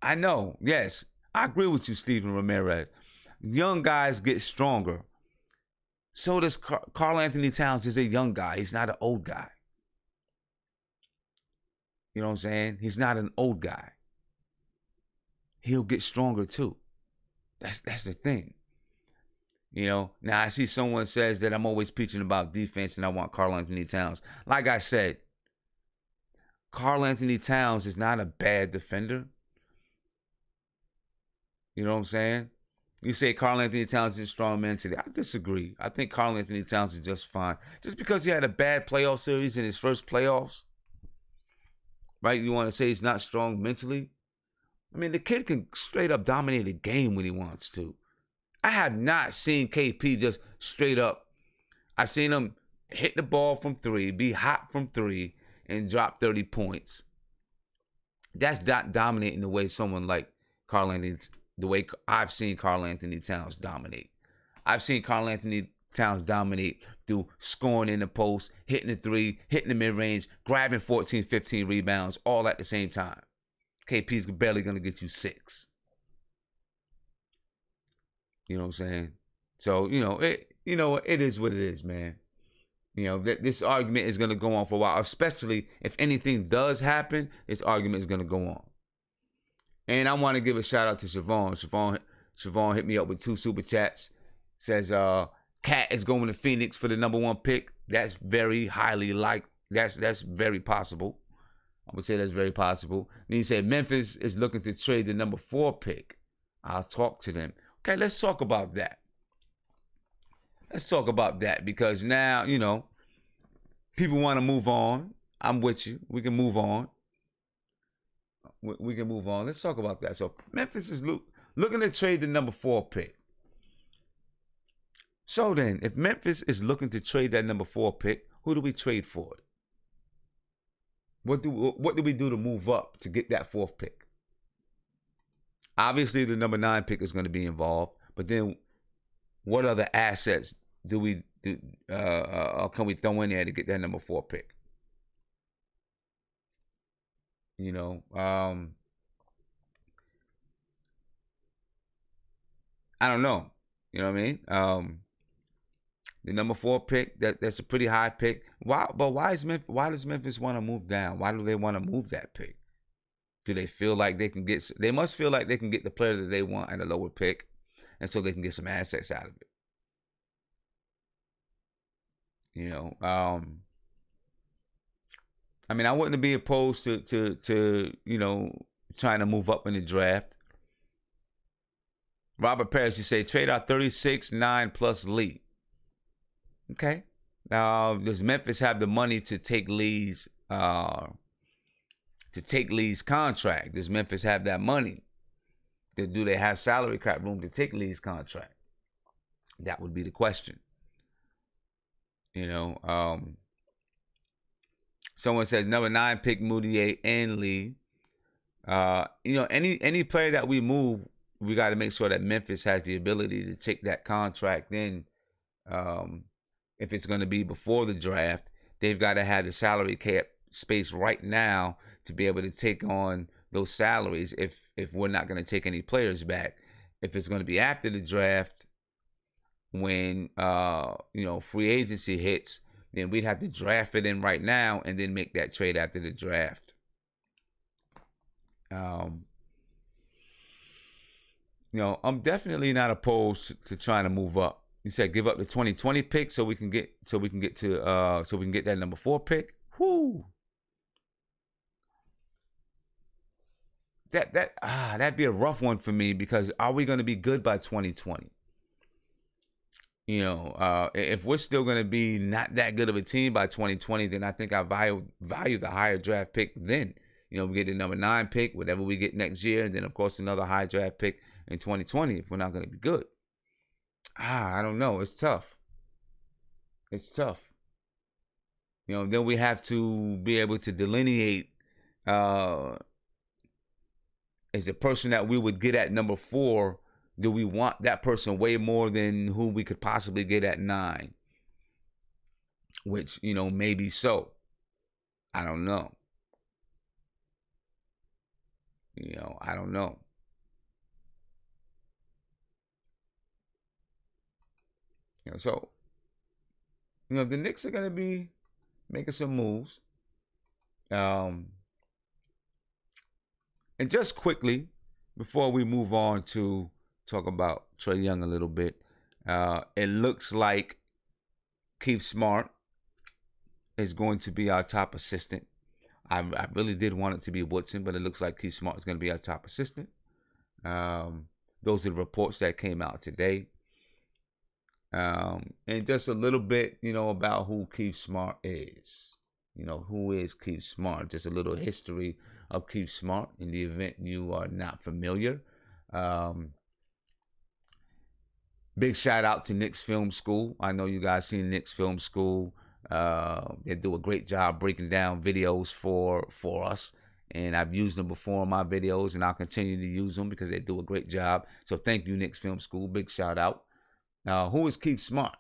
I know, yes, I agree with you, Steven Ramirez. Young guys get stronger. So does Karl-Anthony Towns is a young guy. He's not an old guy. You know what I'm saying? He's not an old guy. He'll get stronger too. That's the thing. You know, now I see someone says that I'm always preaching about defense and I want Karl-Anthony Towns. Like I said, Karl-Anthony Towns is not a bad defender. You know what I'm saying? You say Karl-Anthony Towns is strong mentally. I disagree. I think Karl-Anthony Towns is just fine. Just because he had a bad playoff series in his first playoffs, right? You want to say he's not strong mentally? I mean, the kid can straight up dominate a game when he wants to. I have not seen KP just straight up. I've seen him hit the ball from three, be hot from three, and drop 30 points. That's not dominating the way someone like Karl-Anthony, the way I've seen Karl-Anthony Towns dominate. I've seen Karl-Anthony Towns dominate through scoring in the post, hitting the three, hitting the mid-range, grabbing 14, 15 rebounds, all at the same time. KP's barely going to get you 6. You know what I'm saying? So, it is what it is, man. You know, this argument is going to go on for a while, especially if anything does happen, this argument is going to go on. And I want to give a shout out to Siobhan. Siobhan hit me up with 2 super chats. Says, Cat is going to Phoenix for the number 1 pick. That's very highly that's very possible. I would say that's very possible. Then you say Memphis is looking to trade the number 4 pick. I'll talk to them. Okay, let's talk about that. Let's talk about that because now, people want to move on. I'm with you. We can move on. We can move on. Let's talk about that. So Memphis is looking to trade the number 4 pick. So then, if Memphis is looking to trade that number 4 pick, who do we trade for it? What do we do to move up to get that 4th pick? Obviously, the number 9 pick is going to be involved, but then what other assets can we throw in there to get that number 4 pick? I don't know. You know what I mean? The number 4 pick, that's a pretty high pick. Why does Memphis want to move down? Why do they want to move that pick? Do they feel like they must feel like they can get the player that they want at a lower pick, and so they can get some assets out of it. I wouldn't be opposed to trying to move up in the draft. Robert Parrish, you say trade out 36, 9 plus Lee. Okay. Now, does Memphis have the money to take Lee's contract? Does Memphis have that money? Do they have salary cap room to take Lee's contract? That would be the question. Someone says number 9 pick Moutier and Lee. Any player that we move, we got to make sure that Memphis has the ability to take that contract in. If it's going to be before the draft, they've got to have the salary cap space right now to be able to take on those salaries if we're not going to take any players back. If it's going to be after the draft, when free agency hits, then we'd have to draft it in right now and then make that trade after the draft. I'm definitely not opposed to trying to move up. You said give up the 2020 pick so we can get that number 4 pick. Whoo. That'd be a rough one for me, because are we going to be good by 2020? If we're still going to be not that good of a team by 2020, then I think I value the higher draft pick then. We get the number 9 pick, whatever we get next year, and then of course another high draft pick in 2020 if we're not going to be good. I don't know. It's tough. Then we have to be able to delineate is the person that we would get at number 4, do we want that person way more than who we could possibly get at 9? Which, maybe so. I don't know. I don't know. So, the Knicks are going to be making some moves. And just quickly, before we move on to talk about Trae Young a little bit, it looks like Keith Smart is going to be our top assistant. I really did want it to be Woodson, but it looks like Keith Smart is going to be our top assistant. Those are the reports that came out today. And just a little bit, about who Keith Smart is. Who is Keith Smart? Just a little history of Keith Smart in the event you are not familiar. Big shout out to Knicks Film School. I know you guys seen Knicks Film School. They do a great job breaking down videos for us. And I've used them before in my videos, and I'll continue to use them because they do a great job. So thank you, Knicks Film School. Big shout out. Who is Keith Smart?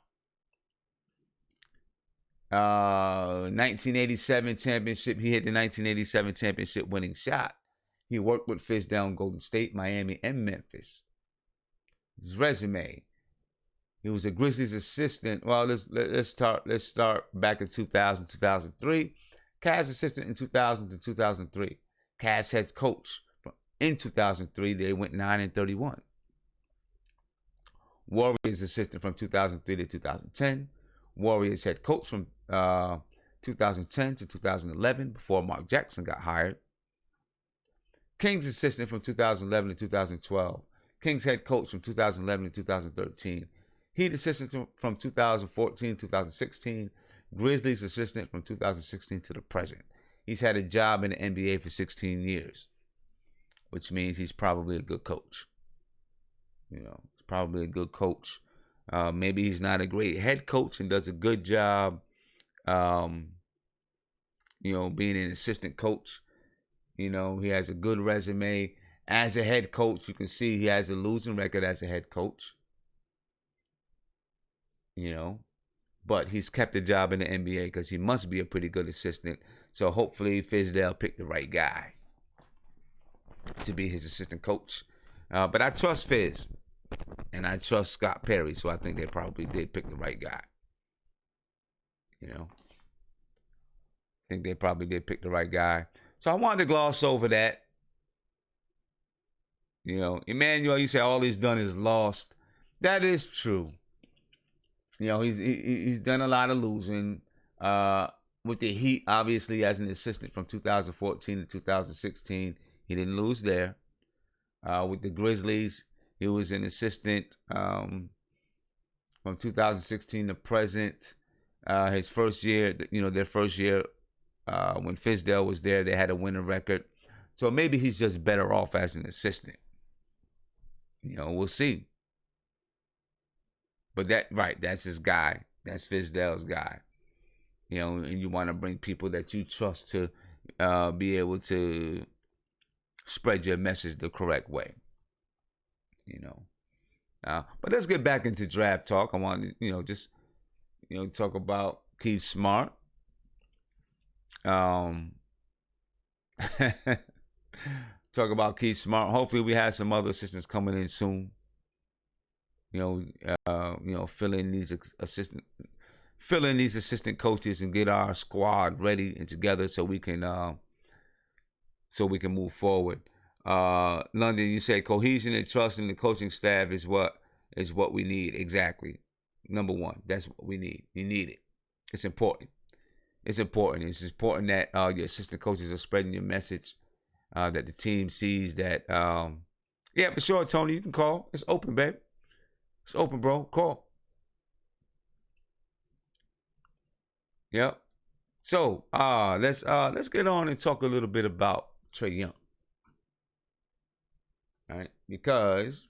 1987 championship. He hit the 1987 championship winning shot. He worked with Fizdales, Golden State, Miami, and Memphis. His resume. He was a Grizzlies assistant. Well, let's start back in 2000, 2003. Cavs assistant in 2000 to 2003. Cavs head coach in 2003. They went 9-31. Warriors assistant from 2003 to 2010. Warriors head coach from 2010 to 2011 before Mark Jackson got hired. Kings assistant from 2011 to 2012. Kings head coach from 2011 to 2013. Heat assistant from 2014 to 2016. Grizzlies assistant from 2016 to the present. He's had a job in the NBA for 16 years, which means he's probably a good coach. He's probably a good coach. Maybe he's not a great head coach and does a good job, being an assistant coach. He has a good resume. As a head coach, you can see he has a losing record as a head coach. But he's kept a job in the NBA because he must be a pretty good assistant. So hopefully Fizdale picked the right guy to be his assistant coach. But I trust Fizz. And I trust Scott Perry, so I think they probably did pick the right guy. I think they probably did pick the right guy. So I wanted to gloss over that. Emmanuel, you say all he's done is lost. That is true. He's done a lot of losing. With the Heat, obviously, as an assistant from 2014 to 2016, he didn't lose there. With the Grizzlies, he was an assistant from 2016 to present. His first year, their first year, when Fizdale was there, they had a winning record. So maybe he's just better off as an assistant. We'll see. But that's his guy. That's Fizdale's guy. and you want to bring people that you trust to be able to spread your message the correct way. But let's get back into draft talk. I want to, just talk about Keith Smart. Talk about Keith Smart. Hopefully, we have some other assistants coming in soon. Fill in these assistant coaches and get our squad ready and together so we can move forward. London, you said cohesion and trust in the coaching staff is what we need. Exactly. Number one, that's what we need. You need it. It's important. It's important that your assistant coaches are spreading your message, that the team sees that. Yeah, for sure, Tony, you can call. It's open, babe. It's open, bro. Call. Yep. So let's get on and talk a little bit about Trae Young. All right, because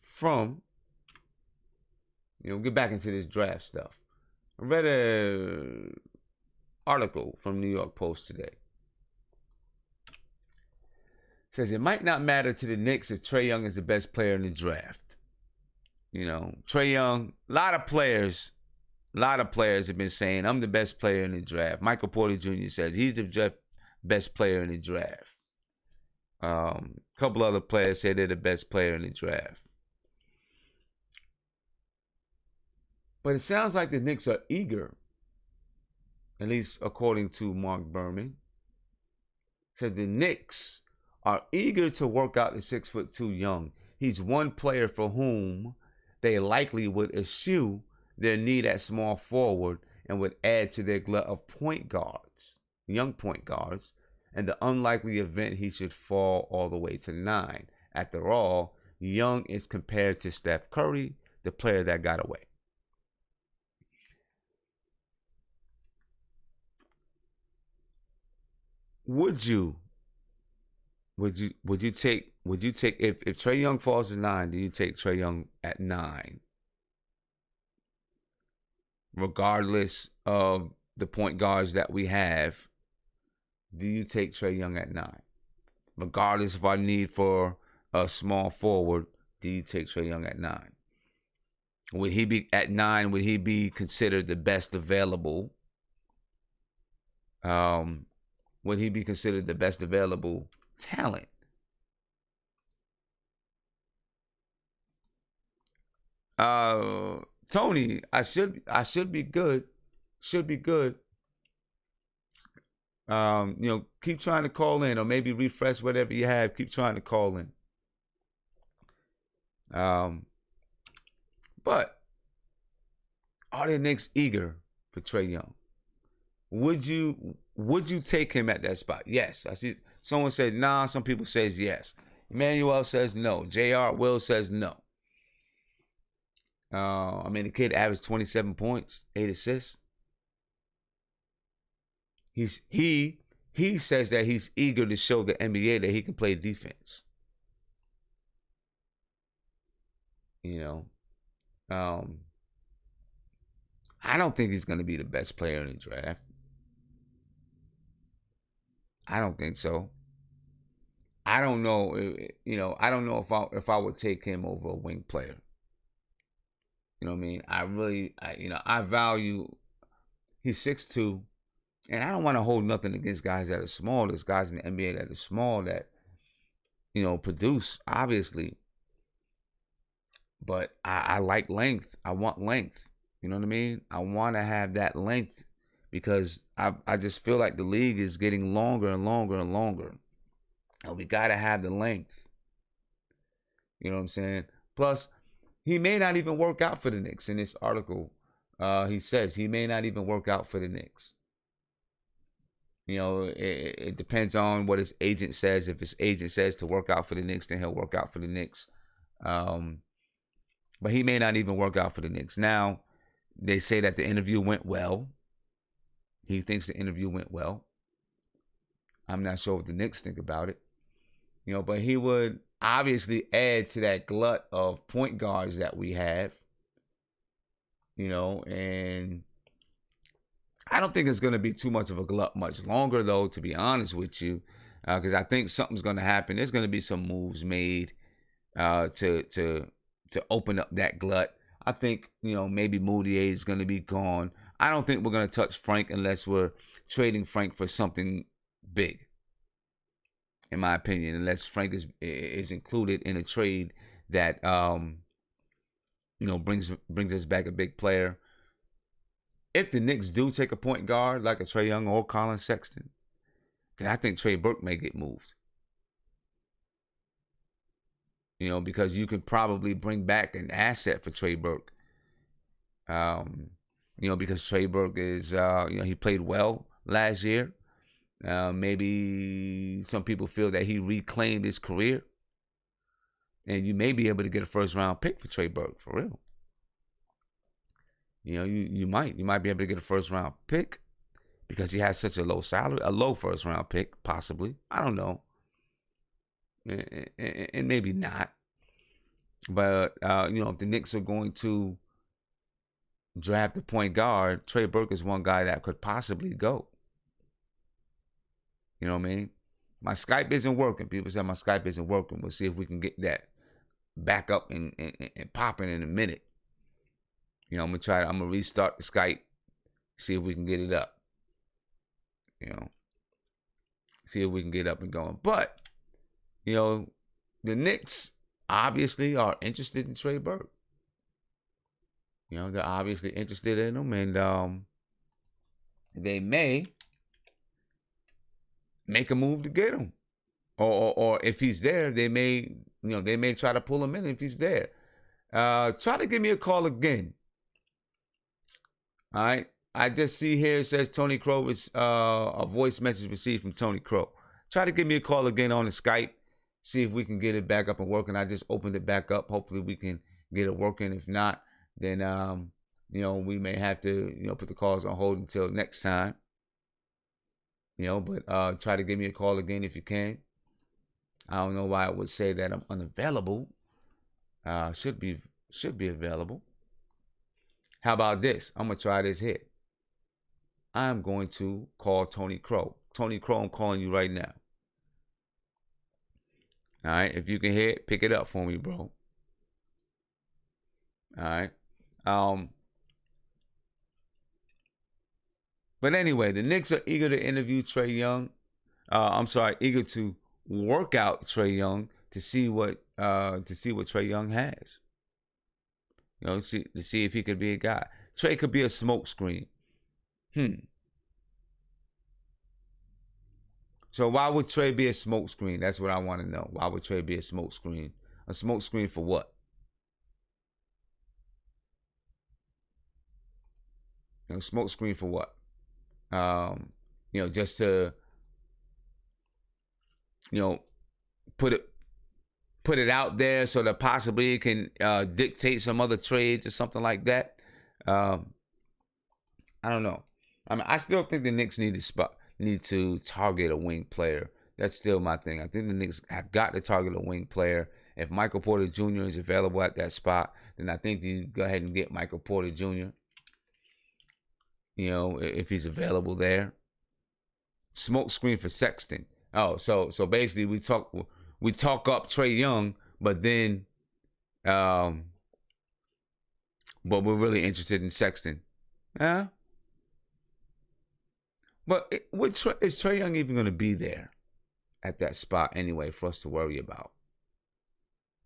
get back into this draft stuff. I read a article from New York Post today. It says it might not matter to the Knicks if Trae Young is the best player in the draft. Trae Young, a lot of players have been saying, I'm the best player in the draft. Michael Porter Jr. says he's the best player in the draft. A couple other players say they're the best player in the draft. But it sounds like the Knicks are eager, at least according to Mark Berman. Says the Knicks are eager to work out the 6'2" Young. He's one player for whom they likely would eschew their need at small forward and would add to their glut of young point guards, and the unlikely event he should fall all the way to 9. After all, Young is compared to Steph Curry, the player that got away. Would you take if Trae Young falls to 9, do you take Trae Young at 9? Regardless of the point guards that we have, do you take Trae Young at 9? Regardless of our need for a small forward, do you take Trae Young at 9? Would he be at 9? Would he be considered the best available? Would he be considered the best available talent? Tony, I should be good. Should be good. Keep trying to call in, or maybe refresh whatever you have. Keep trying to call in. But are the Knicks eager for Trae Young? Would you take him at that spot? Yes. I see someone said nah. Some people says yes. Emmanuel says no. J.R. Will says no. The kid averaged 27 points, 8 assists. He says that he's eager to show the NBA that he can play defense. I don't think he's going to be the best player in the draft. I don't think so. I don't know. I don't know if I would take him over a wing player. You know what I mean? I value. He's 6'2", and I don't want to hold nothing against guys that are small. There's guys in the NBA that are small that, produce obviously. But I like length. I want length. You know what I mean? I want to have that length because I just feel like the league is getting longer and longer and longer. And we got to have the length. You know what I'm saying? Plus, he may not even work out for the Knicks. In this article, he says he may not even work out for the Knicks. It depends on what his agent says. If his agent says to work out for the Knicks, then he'll work out for the Knicks. But he may not even work out for the Knicks. Now, they say that the interview went well. He thinks the interview went well. I'm not sure what the Knicks think about it. But he would obviously add to that glut of point guards that we have. And I don't think it's going to be too much of a glut much longer, though, to be honest with you, because I think something's going to happen. There's going to be some moves made to open up that glut. I think, maybe Moutier is going to be gone. I don't think we're going to touch Frank unless we're trading Frank for something big, in my opinion, unless Frank is included in a trade that brings us back a big player. If the Knicks do take a point guard like a Trae Young or Colin Sexton, then I think Trey Burke may get moved. Because you could probably bring back an asset for Trey Burke. Because Trey Burke is, he played well last year. Maybe some people feel that he reclaimed his career. And you may be able to get a first-round pick for Trey Burke, for real. You might be able to get a first-round pick because he has such a low salary, a low first-round pick, possibly. I don't know. And maybe not. But, if the Knicks are going to draft the point guard, Trey Burke is one guy that could possibly go. You know what I mean? My Skype isn't working. People say my Skype isn't working. We'll see if we can get that back up and popping in a minute. I'm gonna restart the Skype, see if we can get it up. See if we can get up and going. But, the Knicks obviously are interested in Trey Burke. They're obviously interested in him, and they may make a move to get him. Or if he's there, they may try to pull him in if he's there. Try to give me a call again. All right. I just see here it says Tony Crow is a voice message received from Tony Crow. Try to give me a call again on the Skype. See if we can get it back up and working. I just opened it back up. Hopefully we can get it working. If not, then we may have to put the calls on hold until next time. But try to give me a call again if you can. I don't know why it would say that I'm unavailable. Should be available. How about this? I'm gonna try this here. I'm going to call Tony Crow. Tony Crow, I'm calling you right now. All right, if you can hear it, pick it up for me, bro. All right. But anyway, the Knicks are eager to interview Trae Young. Eager to work out Trae Young to see what Trae Young has. To see if he could be a guy. Trae could be a smokescreen. So why would Trae be a smokescreen? That's what I want to know. Why would Trae be a smokescreen? A smokescreen for what? Smokescreen for what? Just to put it out there so that possibly it can dictate some other trades or something like that. I don't know. I still think the Knicks need to target a wing player. That's still my thing. I think the Knicks have got to target a wing player. If Michael Porter Jr. is available at that spot, then I think you go ahead and get Michael Porter Jr. If he's available there. Smoke screen for Sexton. Oh, so basically we talk up Trae Young, but then but we're really interested in Sexton. Huh? But is Trae Young even going to be there at that spot anyway for us to worry about?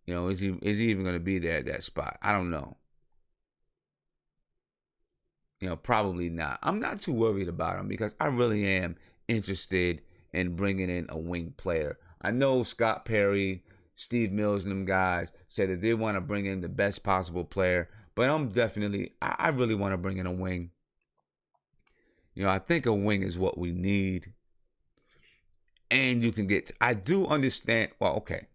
Is he even going to be there at that spot? I don't know. Probably not. I'm not too worried about him because I really am interested in bringing in a wing player. I know Scott Perry, Steve Mills, and them guys said that they want to bring in the best possible player, but I really want to bring in a wing. I think a wing is what we need. And you can I do understand. Well, okay.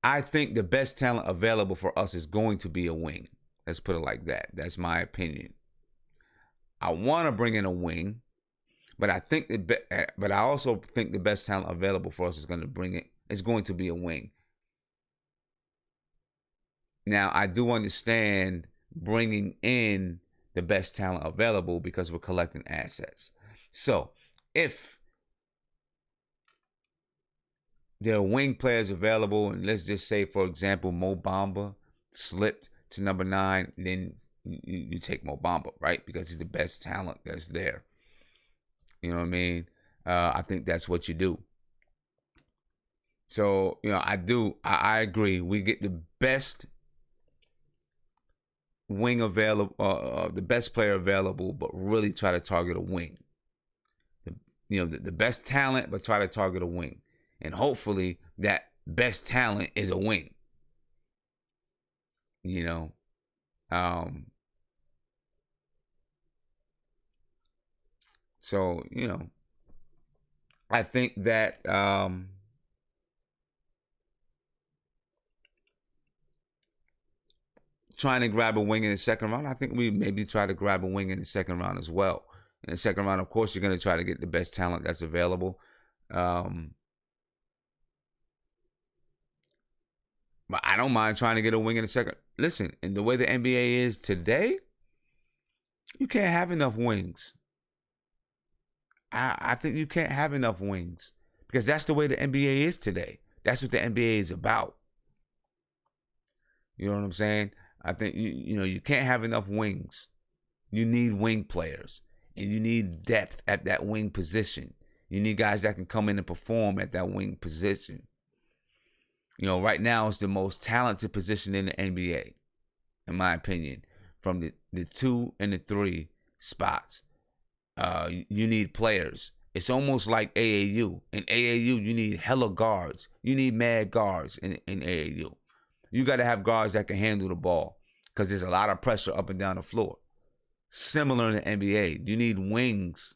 I think the best talent available for us is going to be a wing. Let's put it like that. That's my opinion. I want to bring in a wing, but I also think the best talent available for us is going to be a wing. Now, I do understand bringing in the best talent available because we're collecting assets. So if there are wing players available, and let's just say, for example, Mo Bamba slipped to number 9, then you take Mo Bamba, right? Because he's the best talent that's there. You know what I mean? I think that's what you do. So, I agree. We get the best wing available, the best player available, but really try to target a wing. The best talent, but try to target a wing. And hopefully that best talent is a wing. So, I think that trying to grab a wing in the second round, I think we maybe try to grab a wing in the second round as well. In the second round, of course, you're going to try to get the best talent that's available. But I don't mind trying to get a wing in the second. Listen, in the way the NBA is today, you can't have enough wings. I think you can't have enough wings because that's the way the NBA is today. That's what the NBA is about. You know what I'm saying? I think you can't have enough wings. You need wing players, and you need depth at that wing position. You need guys that can come in and perform at that wing position. Right now it's the most talented position in the NBA, in my opinion, from the 2 and the 3 spots. You need players. It's almost like AAU. In AAU, you need hella guards. You need mad guards in AAU. You got to have guards that can handle the ball because there's a lot of pressure up and down the floor. Similar in the NBA, you need wings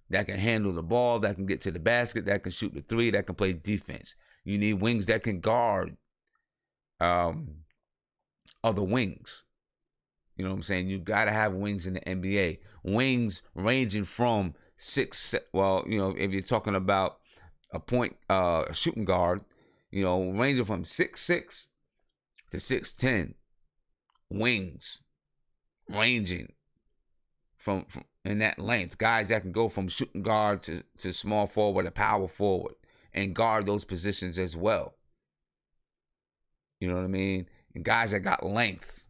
that can handle the ball, that can get to the basket, that can shoot the 3, that can play defense. You need wings that can guard other wings. You know what I'm saying? You got to have wings in the NBA. Wings ranging from 6, if you're talking about a shooting guard, ranging from 6'6" to 6'10". Wings ranging from in that length. Guys that can go from shooting guard to small forward to power forward and guard those positions as well. You know what I mean? And guys that got length.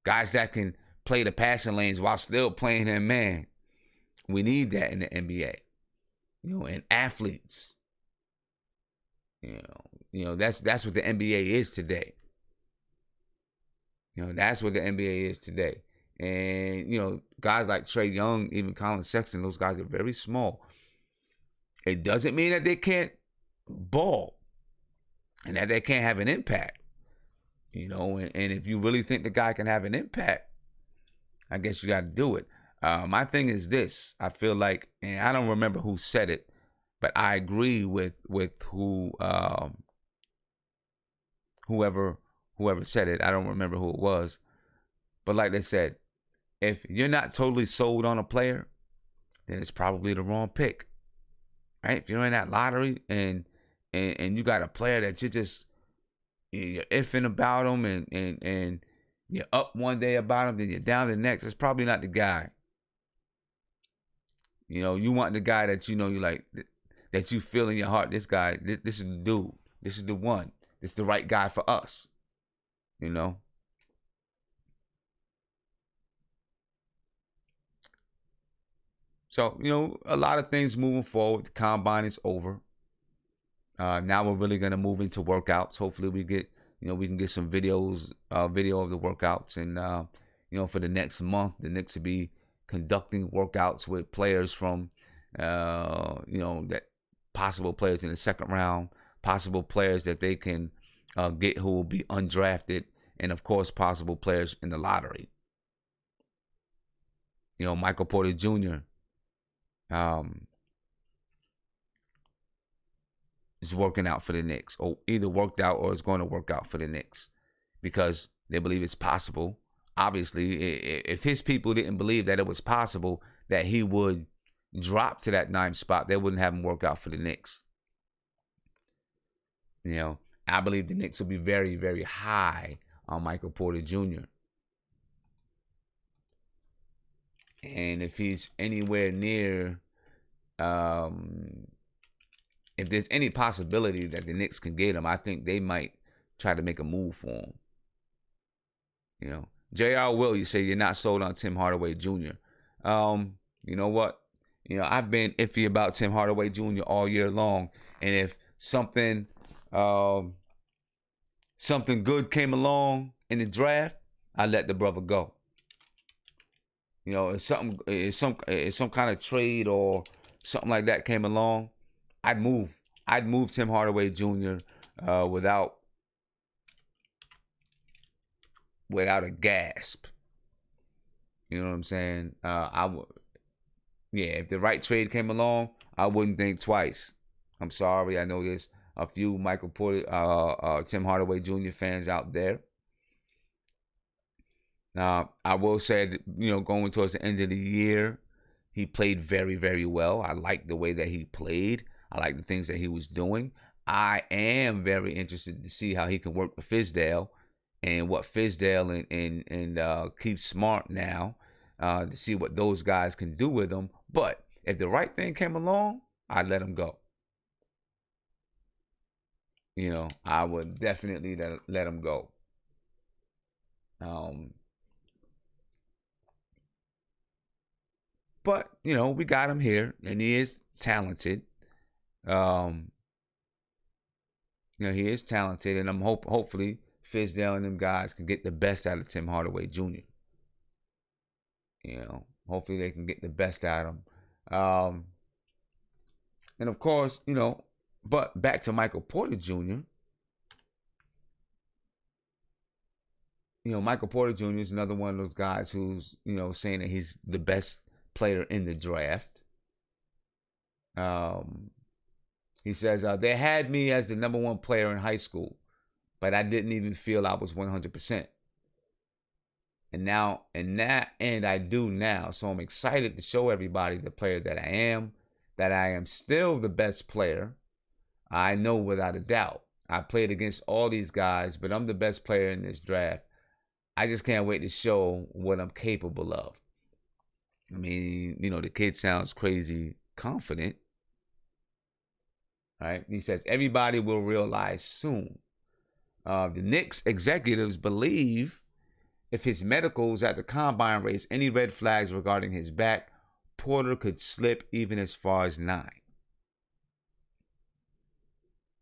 Guys that can play the passing lanes while still playing in man. We need that in the NBA. And athletes. That's what the NBA is today. That's what the NBA is today. And, guys like Trae Young, even Colin Sexton, those guys are very small. It doesn't mean that they can't ball and that they can't have an impact. And if you really think the guy can have an impact, I guess you got to do it. My thing is this. I feel like, and I don't remember who said it, but I agree with whoever said it. I don't remember who it was. But like they said, if you're not totally sold on a player, then it's probably the wrong pick. Right? If you're in that lottery and you got a player that you're iffing about him and you're up one day about him, then you're down the next, it's probably not the guy. You want the guy that you like, that you feel in your heart, this guy, this is the dude. This is the one. This is the right guy for us. So, a lot of things moving forward. The combine is over. Now we're really going to move into workouts. Hopefully we can get some video of the workouts. And, for the next month, the Knicks will be conducting workouts with players from, that possible players in the second round, possible players that they can get who will be undrafted, and, of course, possible players in the lottery. Michael Porter Jr., is working out for the Knicks, or either worked out or is going to work out for the Knicks, because they believe it's possible. Obviously, if his people didn't believe that it was possible that he would drop to that 9th spot, they wouldn't have him work out for the Knicks. I believe the Knicks will be very, very high on Michael Porter Jr. And if he's anywhere near, if there's any possibility that the Knicks can get him, I think they might try to make a move for him. You know, J.R. Will, you say you're not sold on Tim Hardaway Jr. You know what? You know, I've been iffy about Tim Hardaway Jr. all year long. And if something good came along in the draft, I let the brother go. You know, if some kind of trade or something like that came along, I'd move Tim Hardaway Jr. Without a gasp. You know what I'm saying? If the right trade came along, I wouldn't think twice. I'm sorry, I know there's a few Michael Porter, Tim Hardaway Jr. fans out there. I will say that, you know, going towards the end of the year, he played very, very well. I like the way that he played. I like the things that he was doing. I am very interested to see how he can work with Fizdale and what Fizdale and Keith Smart now, to see what those guys can do with him. But if the right thing came along, I'd let him go. You know, I would definitely let him go. But, you know, we got him here, and he is talented. You know, he is talented, and I'm hopefully Fizdale and them guys can get the best out of Tim Hardaway Jr. You know, hopefully they can get the best out of him. And of course, you know, but back to Michael Porter Jr. You know, Michael Porter Jr. is another one of those guys who's, you know, saying that he's the best player in the draft. He says, they had me as the number one player in high school, but I didn't even feel I was 100%. And I do now. So I'm excited to show everybody the player that I am still the best player. I know without a doubt. I played against all these guys, but I'm the best player in this draft. I just can't wait to show what I'm capable of. I mean, you know, the kid sounds crazy confident. Right? He says, everybody will realize soon. The Knicks executives believe if his medicals at the combine raise any red flags regarding his back, Porter could slip even as far as 9.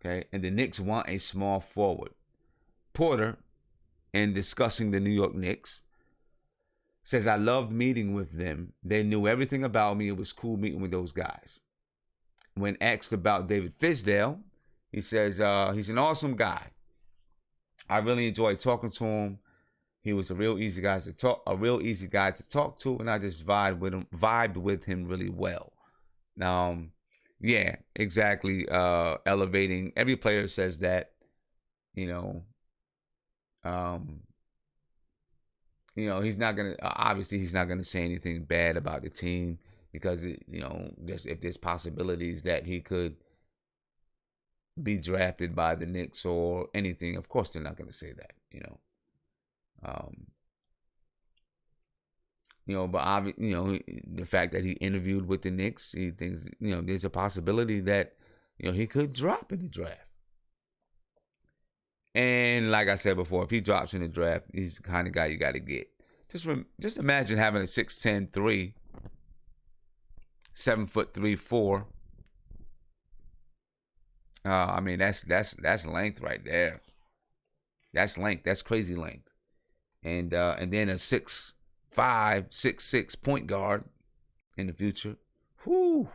Okay? And the Knicks want a small forward. Porter, in discussing the New York Knicks, says, I loved meeting with them. They knew everything about me. It was cool meeting with those guys. When asked about David Fizdale, he says, he's an awesome guy. I really enjoyed talking to him. He was a real easy guy to talk to, and I just vibed with him really well. Yeah, exactly. Elevating. Every player says that, you know, he's not gonna say anything bad about the team because just if there's possibilities that he could be drafted by the Knicks or anything, of course they're not gonna say that, but the fact that he interviewed with the Knicks, he thinks there's a possibility that he could drop in the draft. And like I said before, if he drops in the draft, he's the kind of guy you got to get. Just imagine having a 6'10", 3, 7'3", 4. I mean, that's length right there. That's length. That's crazy length. And then a 6'5", 6'6" point guard in the future. Whew.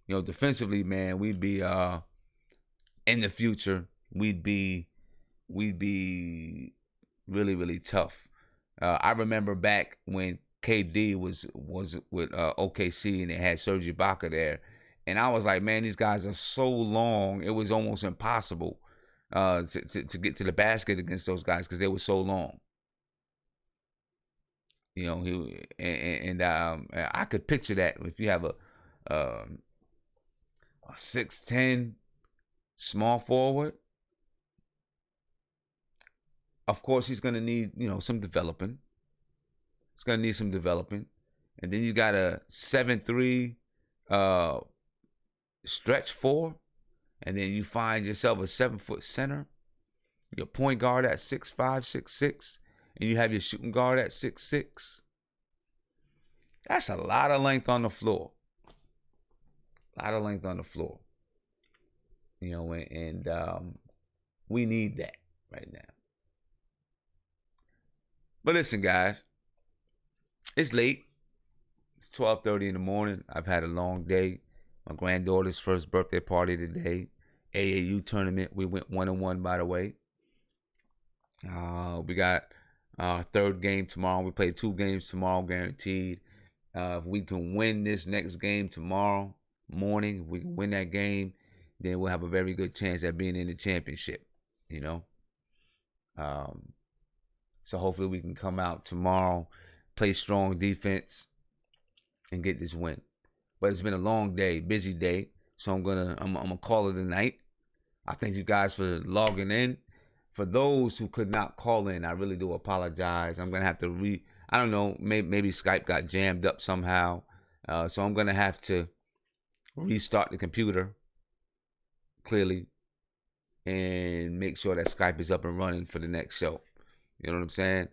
Defensively, man, we'd be in the future. We'd be really, really tough. I remember back when KD was with OKC and they had Serge Ibaka there, and I was like, man, these guys are so long. It was almost impossible to get to the basket against those guys because they were so long. I could picture that if you have a 6'10" small forward. Of course, he's going to need, some developing. He's going to need some developing. and then you got a 7'3" stretch 4, and then you find yourself a 7-foot center, your point guard at 6'5", 6'6", and you have your shooting guard at 6'6". That's a lot of length on the floor. A lot of length on the floor. You know, and we need that right now. But listen, guys, it's late. It's 12:30 in the morning. I've had a long day. My granddaughter's first birthday party today. AAU tournament. We went 1-1, by the way. We got our third game tomorrow. We play 2 games tomorrow, guaranteed. If we can win this next game tomorrow morning, if we can win that game, then we'll have a very good chance at being in the championship, you know. So hopefully we can come out tomorrow, play strong defense, and get this win. But it's been a long day, busy day, so I'm gonna call it a night. I thank you guys for logging in. For those who could not call in, I really do apologize. I'm gonna have to I don't know, maybe Skype got jammed up somehow, so I'm gonna have to restart the computer clearly and make sure that Skype is up and running for the next show. You know what I'm saying?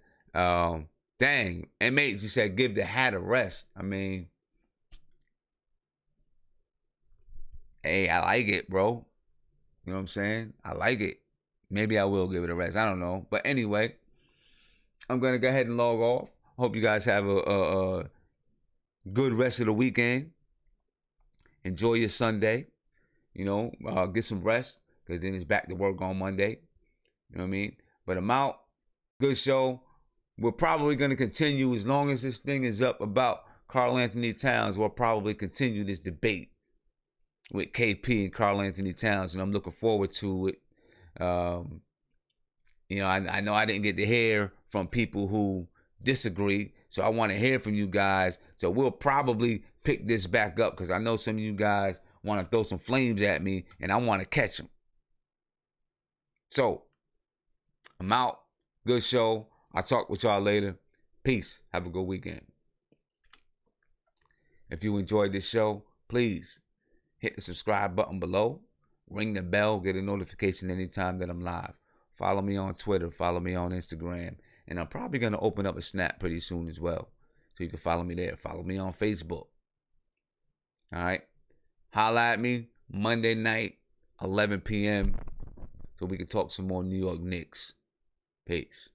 Dang. And mates, you said give the hat a rest. I mean, hey, I like it, bro. You know what I'm saying? I like it. Maybe I will give it a rest. I don't know. But anyway, I'm going to go ahead and log off. Hope you guys have a good rest of the weekend. Enjoy your Sunday. You know, get some rest, because then it's back to work on Monday. You know what I mean? But I'm out. Good show. We're probably going to continue, as long as this thing is up about Karl-Anthony Towns, we'll probably continue this debate with KP and Karl-Anthony Towns, and I'm looking forward to it. You know, I know I didn't get to hear from people who disagree, so I want to hear from you guys. So we'll probably pick this back up, because I know some of you guys want to throw some flames at me, and I want to catch them. So I'm out. Good show. I'll talk with y'all later. Peace. Have a good weekend. If you enjoyed this show, please hit the subscribe button below. Ring the bell. Get a notification anytime that I'm live. Follow me on Twitter. Follow me on Instagram. And I'm probably going to open up a Snap pretty soon as well, so you can follow me there. Follow me on Facebook. All right. Holla at me Monday night, 11 p.m., so we can talk some more New York Knicks. Peace.